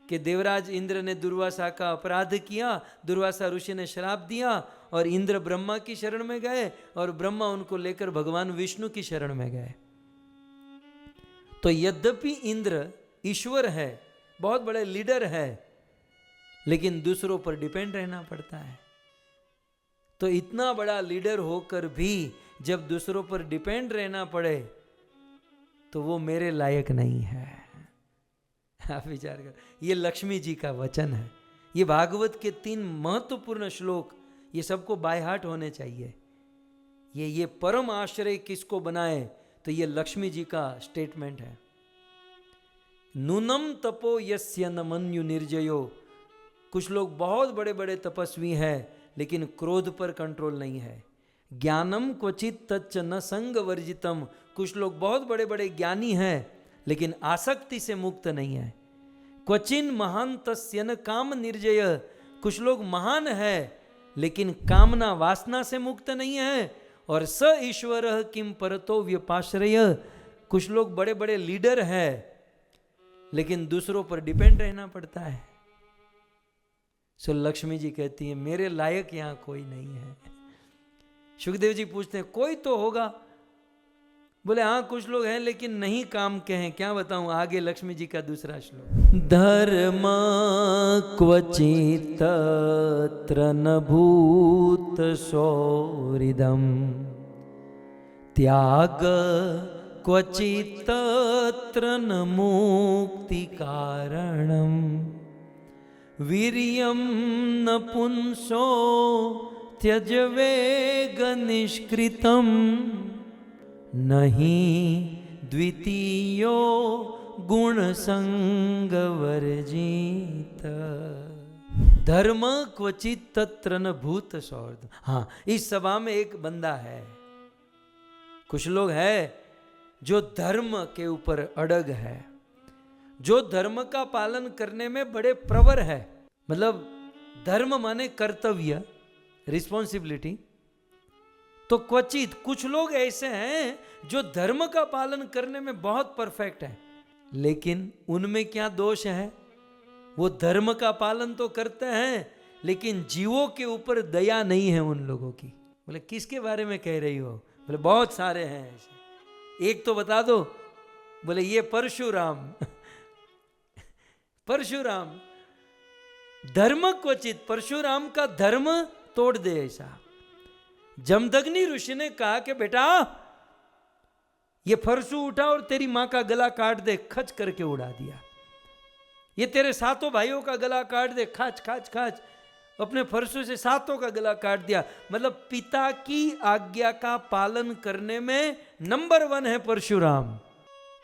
कि देवराज इंद्र ने दुर्वासा का अपराध किया, दुर्वासा ऋषि ने श्राप दिया और इंद्र ब्रह्मा की शरण में गए और ब्रह्मा उनको लेकर भगवान विष्णु की शरण में गए। तो यद्यपि इंद्र ईश्वर है, बहुत बड़े लीडर है, लेकिन दूसरों पर डिपेंड रहना पड़ता है। तो इतना बड़ा लीडर होकर भी जब दूसरों पर डिपेंड रहना पड़े तो वो मेरे लायक नहीं है। आप विचार कर, ये लक्ष्मी जी का वचन है। ये भागवत के 3 महत्वपूर्ण श्लोक, ये सबको बाय हार्ट होने चाहिए। ये परम आश्रय किसको बनाए? तो ये लक्ष्मी जी का स्टेटमेंट है। नूनम तपो यस्य न मन्यु निर्जयो। कुछ लोग बहुत बड़े बड़े तपस्वी हैं लेकिन क्रोध पर कंट्रोल नहीं है। ज्ञानम क्वचित तच्च न संग वर्जितम। कुछ लोग बहुत बड़े बड़े ज्ञानी हैं लेकिन आसक्ति से मुक्त नहीं है। क्वचिन महान तस्य न काम निर्जय। कुछ लोग महान है लेकिन कामना वासना से मुक्त नहीं है। और स ईश्वर किम परतो व्यपाश्रय। कुछ लोग बड़े बड़े लीडर हैं लेकिन दूसरों पर डिपेंड रहना पड़ता है। सो लक्ष्मी जी कहती है मेरे लायक यहां कोई नहीं है। सुखदेव जी पूछते हैं कोई तो होगा? बोले हाँ कुछ लोग हैं लेकिन नहीं काम के हैं। क्या बताऊं? आगे लक्ष्मी जी का दूसरा श्लोक। धर्म क्वचित तत्र न भूत सौहृदम त्याग क्वचित तत्र न मुक्ति कारणम वीर्यम न पुंसो त्यज वेग निष्कृतम नहीं द्वितीयो गुण संग वर्जित। धर्म क्वचित तत्र न भूत सौहृद। हाँ, इस सभा में एक बंदा है, कुछ लोग हैं जो धर्म के ऊपर अड़ग है, जो धर्म का पालन करने में बड़े प्रवर है। मतलब धर्म माने कर्तव्य, रिस्पॉन्सिबिलिटी। तो क्वचित कुछ लोग ऐसे हैं जो धर्म का पालन करने में बहुत परफेक्ट है, लेकिन उनमें क्या दोष है? वो धर्म का पालन तो करते हैं लेकिन जीवों के ऊपर दया नहीं है उन लोगों की। बोले किसके बारे में कह रही हो? बोले बहुत सारे हैं ऐसे, एक तो बता दो। बोले ये परशुराम। परशुराम धर्म क्वचित, परशुराम का धर्म तोड़ दे ऐसा। जमदग्नि ऋषि ने कहा कि बेटा ये फरसू उठा और तेरी मां का गला काट दे, खच करके उड़ा दिया। ये तेरे सातों भाइयों का गला काट दे, खाच खाच खाच। अपने फरसों से 7 का गला काट दिया। मतलब पिता की आज्ञा का पालन करने में नंबर 1 है परशुराम।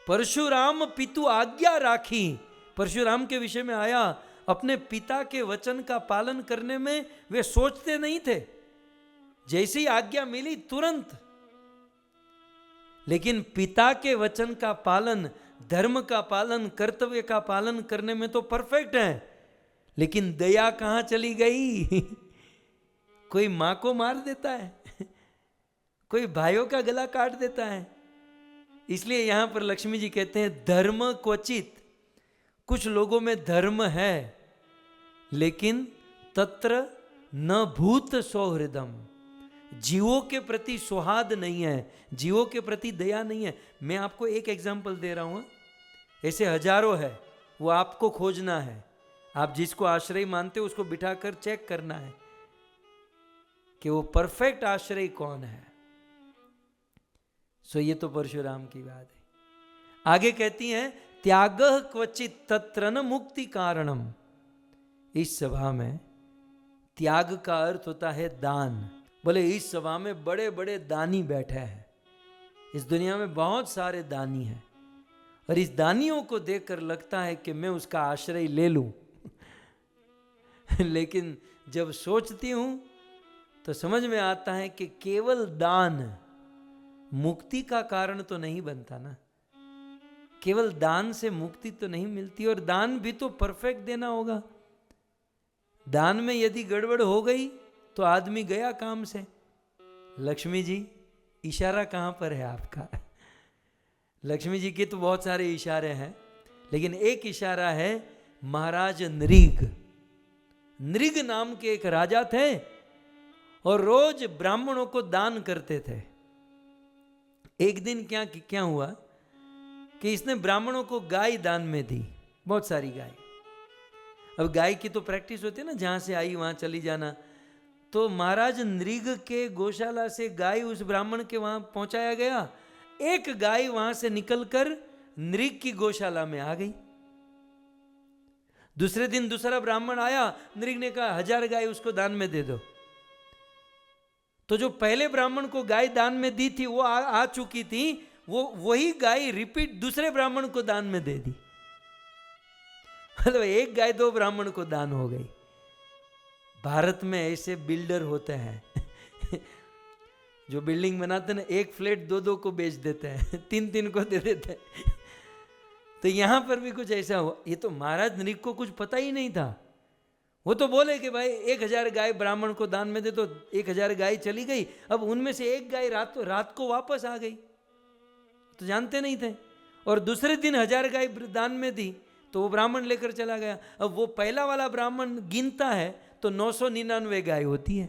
परशुराम पितु आज्ञा राखी, परशुराम के विषय में आया, अपने पिता के वचन का पालन करने में वे सोचते नहीं थे, जैसी आज्ञा मिली तुरंत। लेकिन पिता के वचन का पालन, धर्म का पालन, कर्तव्य का पालन करने में तो परफेक्ट है, लेकिन दया कहां चली गई? कोई मां को मार देता है, कोई भाइयों का गला काट देता है। इसलिए यहां पर लक्ष्मी जी कहते हैं धर्म क्वचित। कुछ लोगों में धर्म है, लेकिन तत्र न भूत सौहृदम, जीवों के प्रति सौहार्द नहीं है, जीवों के प्रति दया नहीं है। मैं आपको एक एग्जांपल दे रहा हूं, ऐसे हजारों है, वो आपको खोजना है। आप जिसको आश्रय मानते हो उसको बिठाकर चेक करना है कि वो परफेक्ट आश्रय कौन है। सो ये तो परशुराम की बात है। आगे कहती हैं त्यागः क्वचित तत्र न मुक्ति कारणम। इस सभा में त्याग का अर्थ होता है दान। बोले इस सभा में बड़े बड़े दानी बैठे हैं, इस दुनिया में बहुत सारे दानी हैं, और इस दानियों को देखकर लगता है कि मैं उसका आश्रय ले लूं। लेकिन जब सोचती हूं तो समझ में आता है कि केवल दान मुक्ति का कारण तो नहीं बनता ना। केवल दान से मुक्ति तो नहीं मिलती, और दान भी तो परफेक्ट देना होगा। दान में यदि गड़बड़ हो गई तो आदमी गया काम से। लक्ष्मी जी इशारा कहां पर है आपका? लक्ष्मी जी के तो बहुत सारे इशारे हैं, लेकिन एक इशारा है महाराज नृग। नृग नाम के एक राजा थे और रोज ब्राह्मणों को दान करते थे। एक दिन क्या हुआ कि इसने ब्राह्मणों को गाय दान में दी, बहुत सारी गाय। अब गाय की तो प्रैक्टिस होती है ना, जहां से आई वहां चली जाना। तो महाराज नृग के गौशाला से गाय उस ब्राह्मण के वहां पहुंचाया गया। एक गाय वहां से निकलकर नृग की गौशाला में आ गई। दूसरे दिन दूसरा ब्राह्मण आया, नृग ने कहा 1000 गाय उसको दान में दे दो। तो जो पहले ब्राह्मण को गाय दान में दी थी वो आ चुकी थी, वो वही गाय रिपीट दूसरे ब्राह्मण को दान में दे दी। मतलब एक गाय 2 ब्राह्मण को दान हो गई। भारत में ऐसे बिल्डर होते हैं जो बिल्डिंग बनाते हैं, एक फ्लैट 2-2 को बेच देते हैं, 3-3 को दे देते हैं। तो यहां पर भी कुछ ऐसा हुआ। ये तो महाराज नृग को कुछ पता ही नहीं था। वो तो बोले कि भाई 1000 गाय ब्राह्मण को दान में दे, तो 1000 गाय चली गई। अब उनमें से एक गाय रात को वापस आ गई, तो जानते नहीं थे। और दूसरे दिन 1000 गाय दान में दी, तो वो ब्राह्मण लेकर चला गया। अब वो पहला वाला ब्राह्मण गिनता है तो 999 गाय होती है।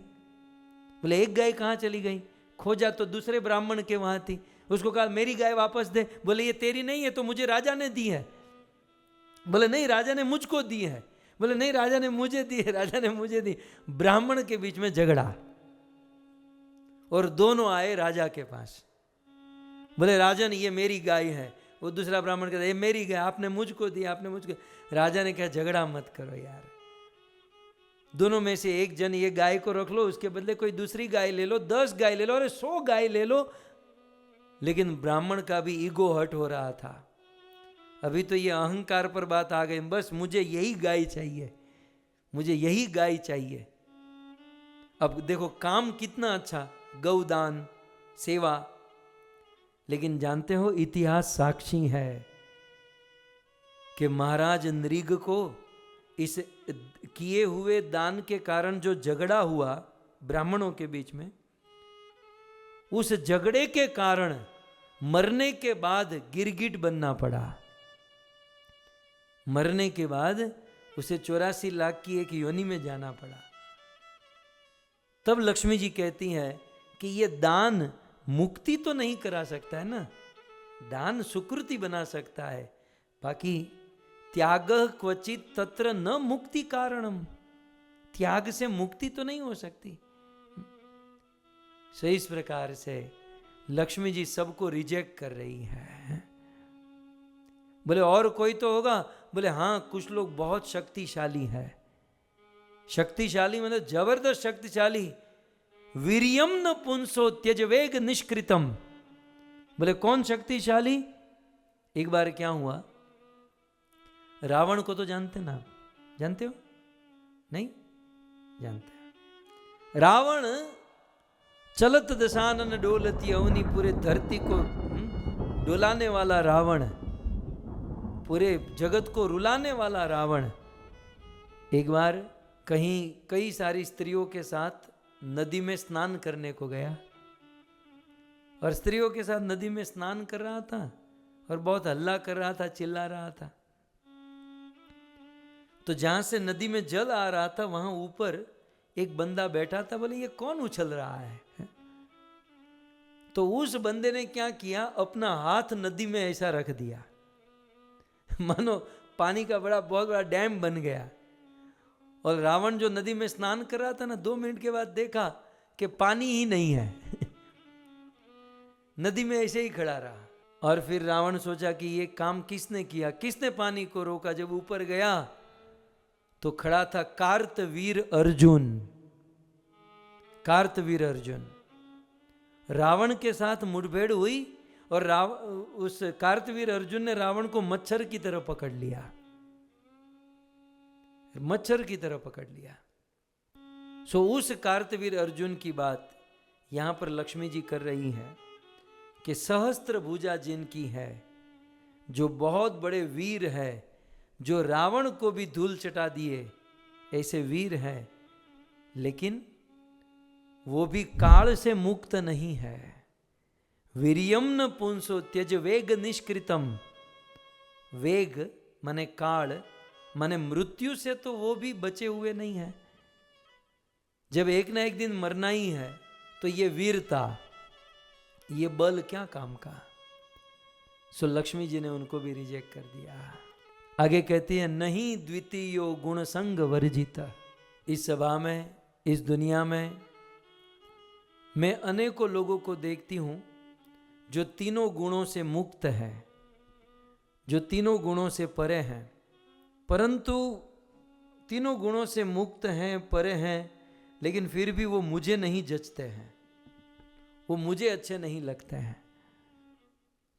बोले एक गाय कहाँ चली गई? खोजा तो दूसरे ब्राह्मण के वहां थी। उसको कहा मेरी गाय वापस दे। बोले ये तेरी नहीं है, तो मुझे राजा ने दी है। बोले नहीं, राजा ने मुझको दी है। बोले नहीं, राजा ने मुझे दी है, राजा ने मुझे दी। ब्राह्मण के बीच में झगड़ा, और दोनों आए राजा के पास। बोले राजन ये मेरी गाय है। वो दूसरा ब्राह्मण कहता ये मेरी गाय, आपने मुझको दी, आपने मुझको। राजा ने कहा झगड़ा मत करो यार, दोनों में से एक जन ये गाय को रख लो, उसके बदले कोई दूसरी गाय ले लो, 10 गाय ले लो, अरे 100 गाय ले लो। लेकिन ब्राह्मण का भी ईगो हर्ट हो रहा था। अभी तो ये अहंकार पर बात आ गई, बस मुझे यही गाय चाहिए, मुझे यही गाय चाहिए। अब देखो काम कितना अच्छा, गौदान, सेवा। लेकिन जानते हो इतिहास साक्षी है कि महाराज नृग को इस किए हुए दान के कारण जो झगड़ा हुआ ब्राह्मणों के बीच में, उस झगड़े के कारण मरने के बाद गिरगिट बनना पड़ा। मरने के बाद उसे 84 लाख की एक योनि में जाना पड़ा। तब लक्ष्मी जी कहती हैं कि ये दान मुक्ति तो नहीं करा सकता है ना, दान सुकृति बना सकता है, बाकी त्याग क्वचित तत्र न मुक्ति कारणम, त्याग से मुक्ति तो नहीं हो सकती। सो इस प्रकार से लक्ष्मी जी सबको रिजेक्ट कर रही है। बोले और कोई तो होगा? बोले हाँ, कुछ लोग बहुत शक्तिशाली है, शक्तिशाली मतलब जबरदस्त शक्तिशाली। वीरियम न पुंसो त्यज वेग निष्कृतम। बोले कौन शक्तिशाली? एक बार क्या हुआ, रावण को तो जानते ना, जानते हो? नहीं जानते। रावण चलत दशानन डोलती अवनी, पूरे धरती को डोलाने वाला रावण, पूरे जगत को रुलाने वाला रावण, एक बार कहीं कई सारी स्त्रियों के साथ नदी में स्नान करने को गया, और स्त्रियों के साथ नदी में स्नान कर रहा था और बहुत हल्ला कर रहा था, चिल्ला रहा था। तो जहां से नदी में जल आ रहा था वहां ऊपर एक बंदा बैठा था। बोले ये कौन उछल रहा है? तो उस बंदे ने क्या किया, अपना हाथ नदी में ऐसा रख दिया, मानो पानी का बहुत बड़ा डैम बन गया। और रावण जो नदी में स्नान कर रहा था ना, 2 मिनट के बाद देखा कि पानी ही नहीं है नदी में ऐसे ही खड़ा रहा। और फिर रावण सोचा कि ये काम किसने किया, किसने पानी को रोका। जब ऊपर गया तो खड़ा था कार्तवीर अर्जुन। कार्तवीर अर्जुन, रावण के साथ मुठभेड़ हुई और उस कार्तवीर अर्जुन ने रावण को मच्छर की तरह पकड़ लिया, मच्छर की तरह पकड़ लिया। सो उस कार्तवीर अर्जुन की बात यहां पर लक्ष्मी जी कर रही है कि सहस्त्र भुजा जिनकी है, जो बहुत बड़े वीर है, जो रावण को भी धूल चटा दिए, ऐसे वीर हैं, लेकिन वो भी काल से मुक्त नहीं है। वीरियम न पुंसो त्यज वेग निष्कृतम। वेग माने काल, माने मृत्यु से तो वो भी बचे हुए नहीं है। जब एक ना एक दिन मरना ही है तो ये वीरता, ये बल क्या काम का। सो लक्ष्मी जी ने उनको भी रिजेक्ट कर दिया। आगे कहती है, नहीं द्वितीयो गुण संग वर्जिता। इस सभा में, इस दुनिया में मैं अनेकों लोगों को देखती हूं जो तीनों गुणों से मुक्त है, जो तीनों गुणों से परे हैं, परंतु तीनों गुणों से मुक्त हैं, परे हैं, लेकिन फिर भी वो मुझे नहीं जचते हैं, वो मुझे अच्छे नहीं लगते हैं।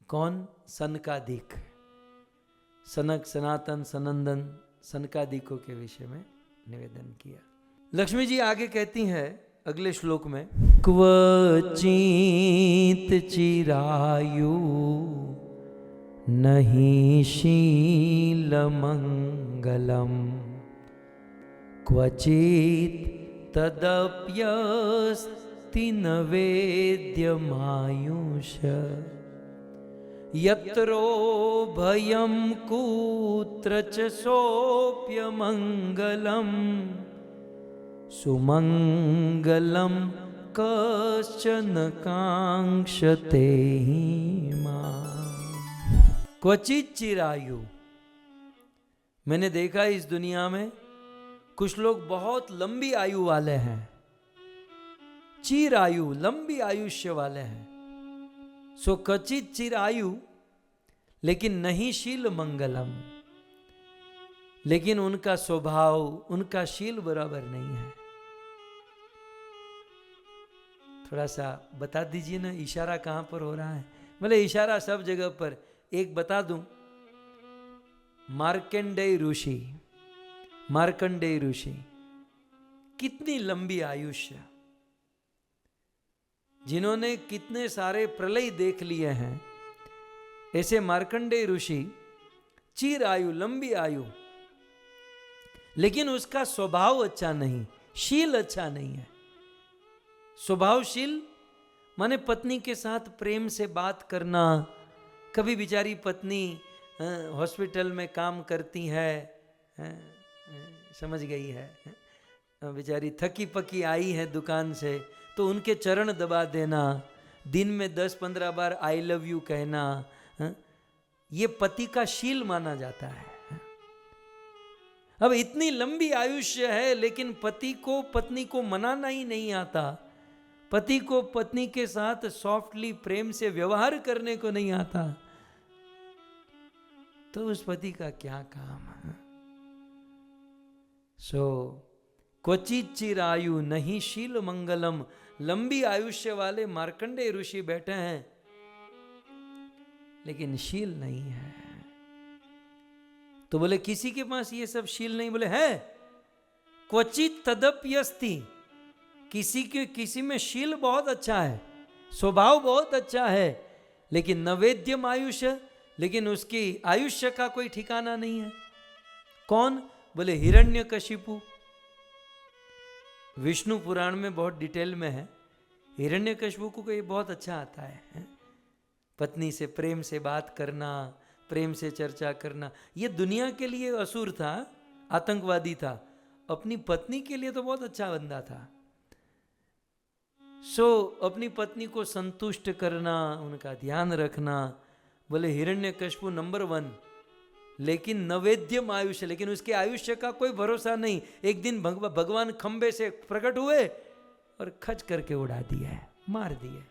कौन? सनकादिक, सनक, सनातन, सनंदन, सनकादिकों के विषय में निवेदन किया। लक्ष्मी जी आगे कहती हैं अगले श्लोक में, क्वचित चिरायु नहीं शील मंगलम, क्वचित तदप्यस्ति न वेद्यमायुष, यत्रो भयं कुत्र च सोऽप्यमङ्गलम्, सुमंगलम कश्चन कांक्षते मां। क्वचित चिरायु। मैंने देखा इस दुनिया में कुछ लोग बहुत लंबी आयु वाले हैं, चिरायु, लंबी आयुष्य वाले हैं। सो क्वचित चिरायु, लेकिन नहीं शील मंगलम, लेकिन उनका स्वभाव, उनका शील बराबर नहीं है। थोड़ा सा बता दीजिए ना, इशारा कहां पर हो रहा है? मतलब इशारा सब जगह पर। एक बता दूं, मार्कंडेय ऋषि, मार्कंडेय ऋषि, कितनी लंबी आयुष्य, जिन्होंने कितने सारे प्रलय देख लिए हैं, ऐसे मार्कंडेय ऋषि, चिर आयु, लंबी आयु, लेकिन उसका स्वभाव अच्छा नहीं, शील अच्छा नहीं है। स्वभावशील माने पत्नी के साथ प्रेम से बात करना। कभी बेचारी पत्नी हॉस्पिटल में काम करती है, समझ गई है, बेचारी थकी पकी आई है दुकान से, तो उनके चरण दबा देना, दिन में 10-15 बार आई लव यू कहना, ये पति का शील माना जाता है। अब इतनी लंबी आयुष्य है, लेकिन पति को पत्नी को मनाना ही नहीं आता, पति को पत्नी के साथ सॉफ्टली प्रेम से व्यवहार करने को नहीं आता, तो उस पति का क्या काम है? सो क्वचित चिरायु नहीं शील मंगलम। लंबी आयुष्य वाले मार्कंडेय ऋषि बैठे हैं, लेकिन शील नहीं है। तो बोले किसी के पास ये सब शील नहीं? बोले है, क्वचित तदप्यस्ति। किसी में शील बहुत अच्छा है, स्वभाव बहुत अच्छा है, लेकिन नवेद्यम आयुष्य, लेकिन उसकी आयुष्य का कोई ठिकाना नहीं है। कौन? बोले हिरण्यकशिपु। विष्णु पुराण में बहुत डिटेल में है। हिरण्यकशिपु को ये बहुत अच्छा आता है, पत्नी से प्रेम से बात करना, प्रेम से चर्चा करना। ये दुनिया के लिए असुर था, आतंकवादी था, अपनी पत्नी के लिए तो बहुत अच्छा बंदा था। अपनी पत्नी को संतुष्ट करना, उनका ध्यान रखना। बोले हिरण्यकशिपु नंबर 1, लेकिन नवेद्यम आयुष्य, लेकिन उसके आयुष्य का कोई भरोसा नहीं। एक दिन भगवान खंबे से प्रकट हुए और खच करके उड़ा दिया है, मार दिया।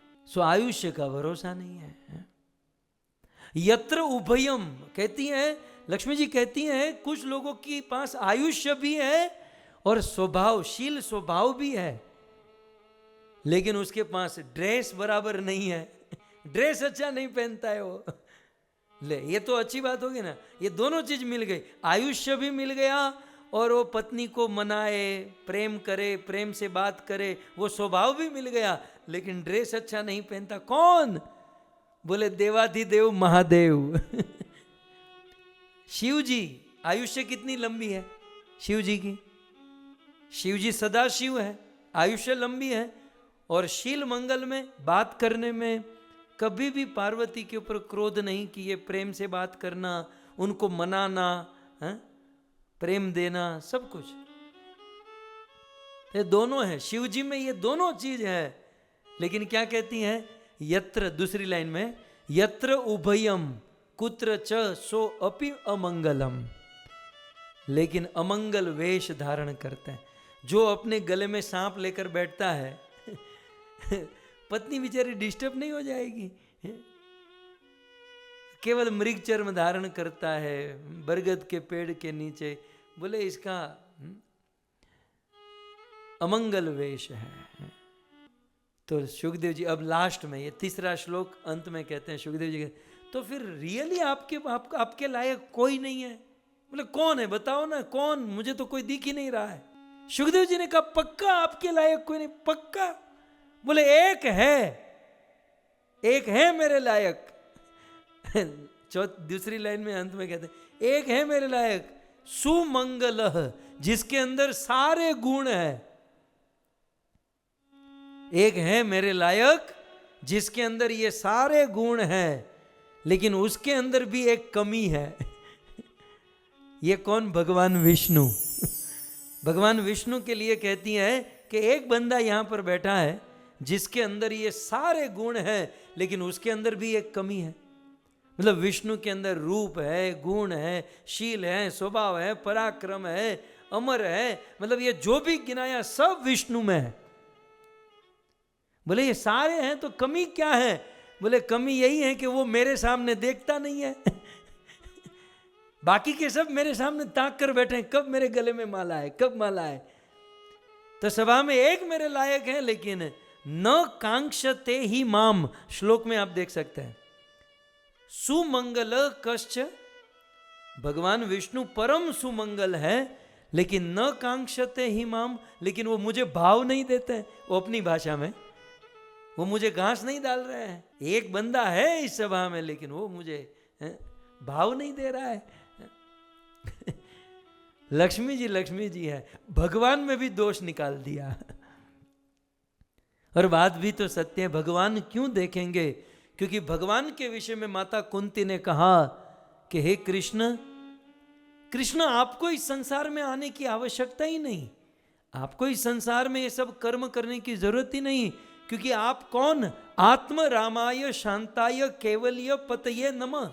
आयुष्य का भरोसा नहीं है। यत्र उभयम, कहती हैं लक्ष्मी जी, कहती हैं कुछ लोगों के पास आयुष्य भी है और स्वभावशील स्वभाव भी है, लेकिन उसके पास ड्रेस बराबर नहीं है, ड्रेस अच्छा नहीं पहनता है वो। ले, ये तो अच्छी बात होगी ना, ये दोनों चीज मिल गई, आयुष्य भी मिल गया और वो पत्नी को मनाए, प्रेम करे, प्रेम से बात करे, वो स्वभाव भी मिल गया, लेकिन ड्रेस अच्छा नहीं पहनता। कौन? बोले देवाधिदेव महादेव। शिव जी। आयुष्य कितनी लंबी है शिव जी की? शिव जी सदा शिव है, आयुष्य लंबी है। और शील मंगल में, बात करने में कभी भी पार्वती के ऊपर क्रोध नहीं कि ये प्रेम से बात करना, उनको मनाना, प्रेम देना, सब कुछ ये दोनों है शिव जी में, ये दोनों चीज है। लेकिन क्या कहती हैं? यत्र, दूसरी लाइन में, यत्र उभयम कुत्र च सो अपि अमंगलम। लेकिन अमंगल वेश धारण करते हैं। जो अपने गले में सांप लेकर बैठता है, पत्नी बेचारी डिस्टर्ब नहीं हो जाएगी? केवल मृग चर्म धारण करता है बरगद के पेड़ के नीचे, बोले इसका अमंगल वेश है। तो सुखदेव जी अब लास्ट में, ये तीसरा श्लोक अंत में कहते हैं, सुखदेव जी तो फिर रियली आपके लायक कोई नहीं है? बोले कौन है बताओ ना, कौन? मुझे तो कोई दिख ही नहीं रहा है। सुखदेव जी ने कहा पक्का आपके लायक कोई नहीं? पक्का? बोले एक है मेरे लायक। दूसरी लाइन में अंत में कहते हैं एक है मेरे लायक, सुमंगल, जिसके अंदर सारे गुण है। एक है मेरे लायक जिसके अंदर ये सारे गुण हैं, लेकिन उसके अंदर भी एक कमी है। ये कौन? भगवान विष्णु। भगवान विष्णु के लिए कहती है कि एक बंदा यहां पर बैठा है जिसके अंदर ये सारे गुण हैं, लेकिन उसके अंदर भी एक कमी है। मतलब विष्णु के अंदर रूप है, गुण है, शील है, स्वभाव है, पराक्रम है, अमर है, मतलब ये जो भी गिनाया सब विष्णु में है। बोले ये सारे हैं तो कमी क्या है? बोले कमी यही है कि वो मेरे सामने देखता नहीं है। बाकी के सब मेरे सामने ताक कर बैठे हैं, कब मेरे गले में माला है, कब माला है। तो सभा में एक मेरे लायक है, लेकिन न कांक्षते ही माम, श्लोक में आप देख सकते हैं। सुमंगल कश्च, भगवान विष्णु परम सुमंगल है, लेकिन न कांक्षते ही माम, लेकिन वो मुझे भाव नहीं देते हैं। वो अपनी भाषा में वो मुझे घास नहीं डाल रहे हैं। एक बंदा है इस सभा में, लेकिन वो मुझे भाव नहीं दे रहा है। लक्ष्मी जी है, भगवान में भी दोष निकाल दिया। और बात भी तो सत्य है, भगवान क्यों देखेंगे? क्योंकि भगवान के विषय में माता कुंती ने कहा कि हे कृष्ण, आपको इस संसार में आने की आवश्यकता ही नहीं, आपको इस संसार में ये सब कर्म करने की जरूरत ही नहीं, क्योंकि आप कौन? आत्म रामाय शांताय केवल्य पतये नमः।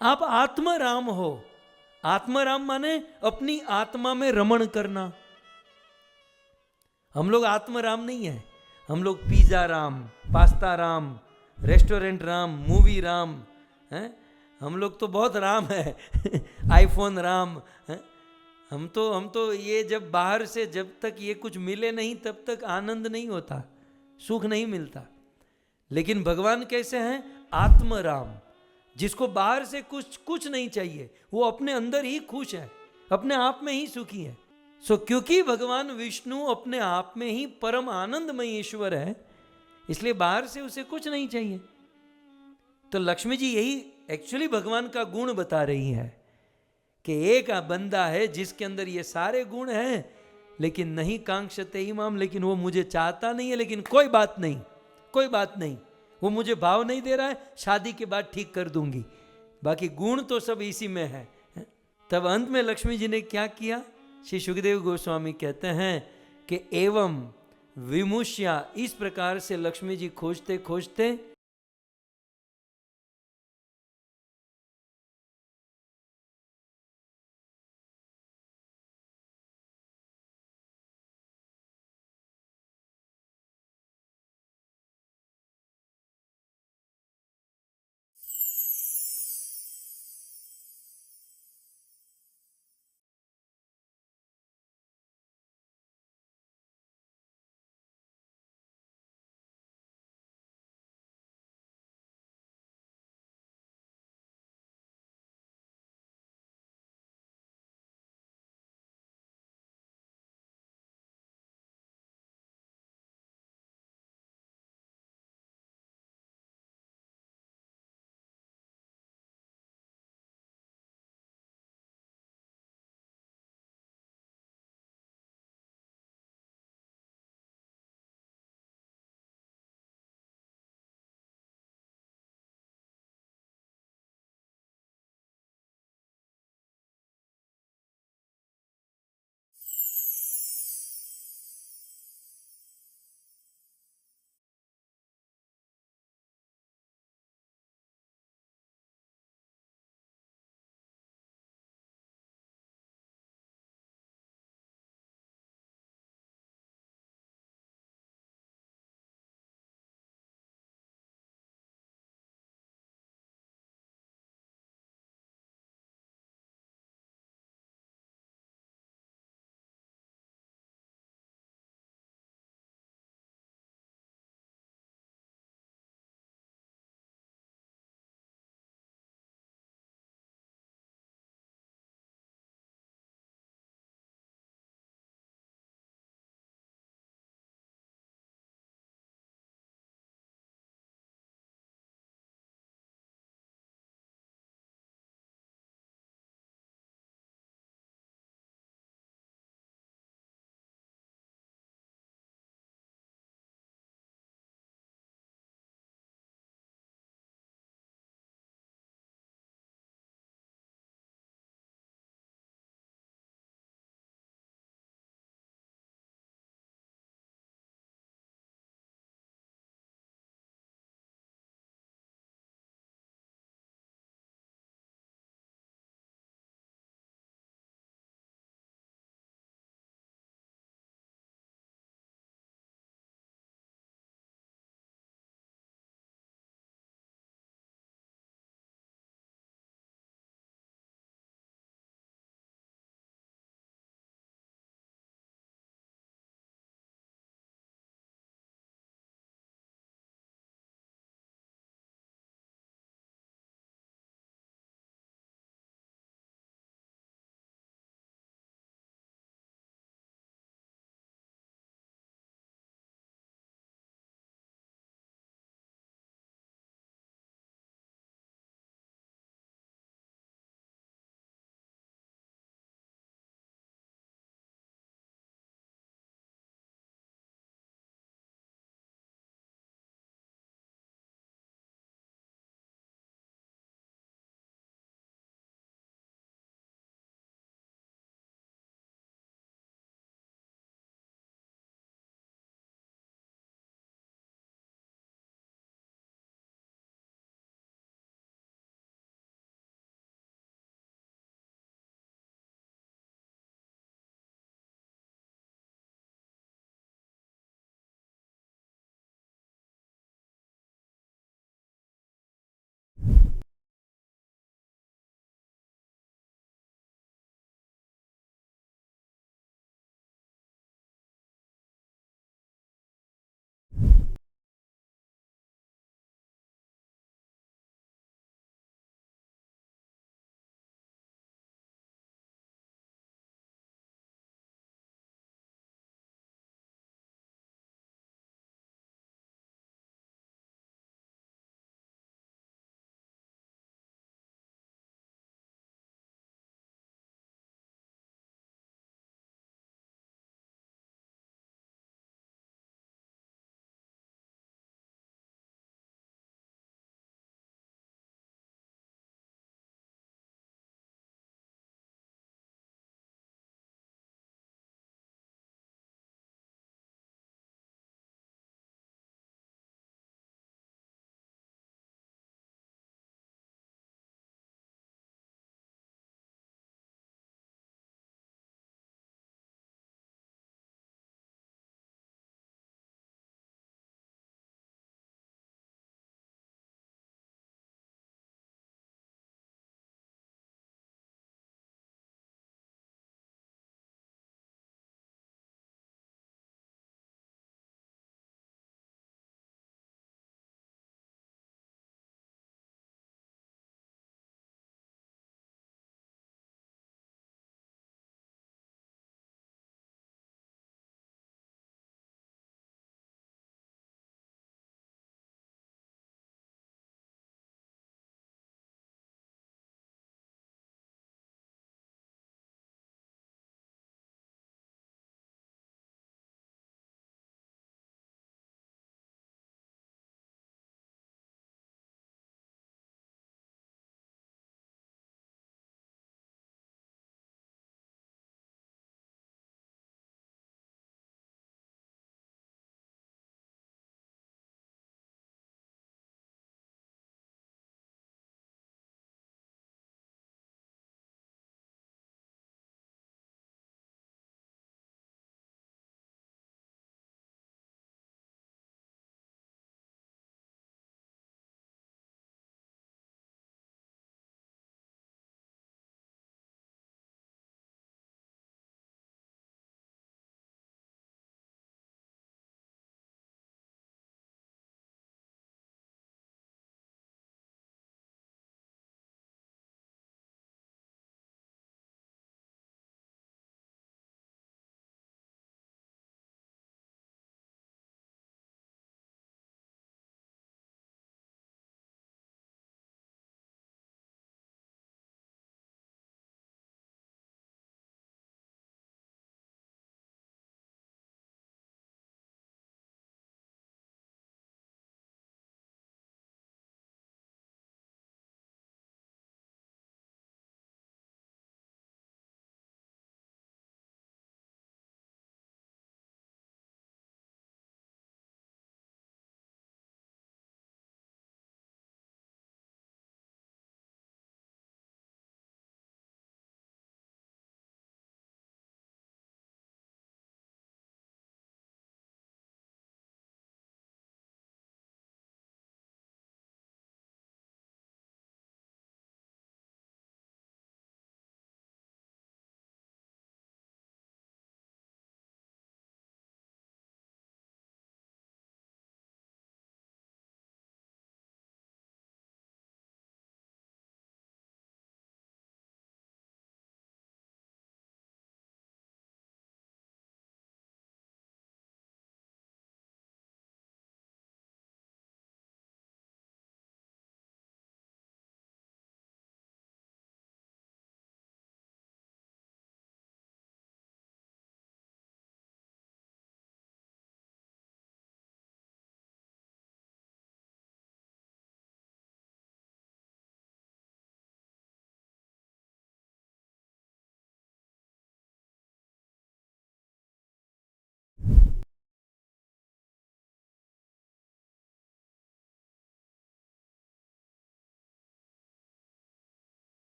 आप आत्म राम हो। आत्म राम माने अपनी आत्मा में रमण करना। हम लोग आत्म राम नहीं है, हम लोग pizza Ram, pasta Ram, restaurant Ram, movie Ram हैं। हम लोग तो बहुत राम है। आईफोन राम है, हम तो ये जब बाहर से जब तक ये कुछ मिले नहीं तब तक आनंद नहीं होता, सुख नहीं मिलता। लेकिन भगवान कैसे हैं? आत्मराम, जिसको बाहर से कुछ नहीं चाहिए, वो अपने अंदर ही खुश है, अपने आप में ही सुखी है। क्योंकि भगवान विष्णु अपने आप में ही परम आनंदमय ईश्वर है, इसलिए बाहर से उसे कुछ नहीं चाहिए। तो लक्ष्मी जी यही एक्चुअली भगवान का गुण बता रही है कि एक बंदा है जिसके अंदर ये सारे गुण हैं, लेकिन नहीं कांक्षते इमाम, लेकिन वो मुझे चाहता नहीं है। लेकिन कोई बात नहीं, कोई बात नहीं, वो मुझे भाव नहीं दे रहा है, शादी के बाद ठीक कर दूंगी, बाकी गुण तो सब इसी में है। तब अंत में लक्ष्मी जी ने क्या किया? श्री सुखदेव गोस्वामी कहते हैं कि एवं विमुष्या, इस प्रकार से लक्ष्मी जी खोजते खोजते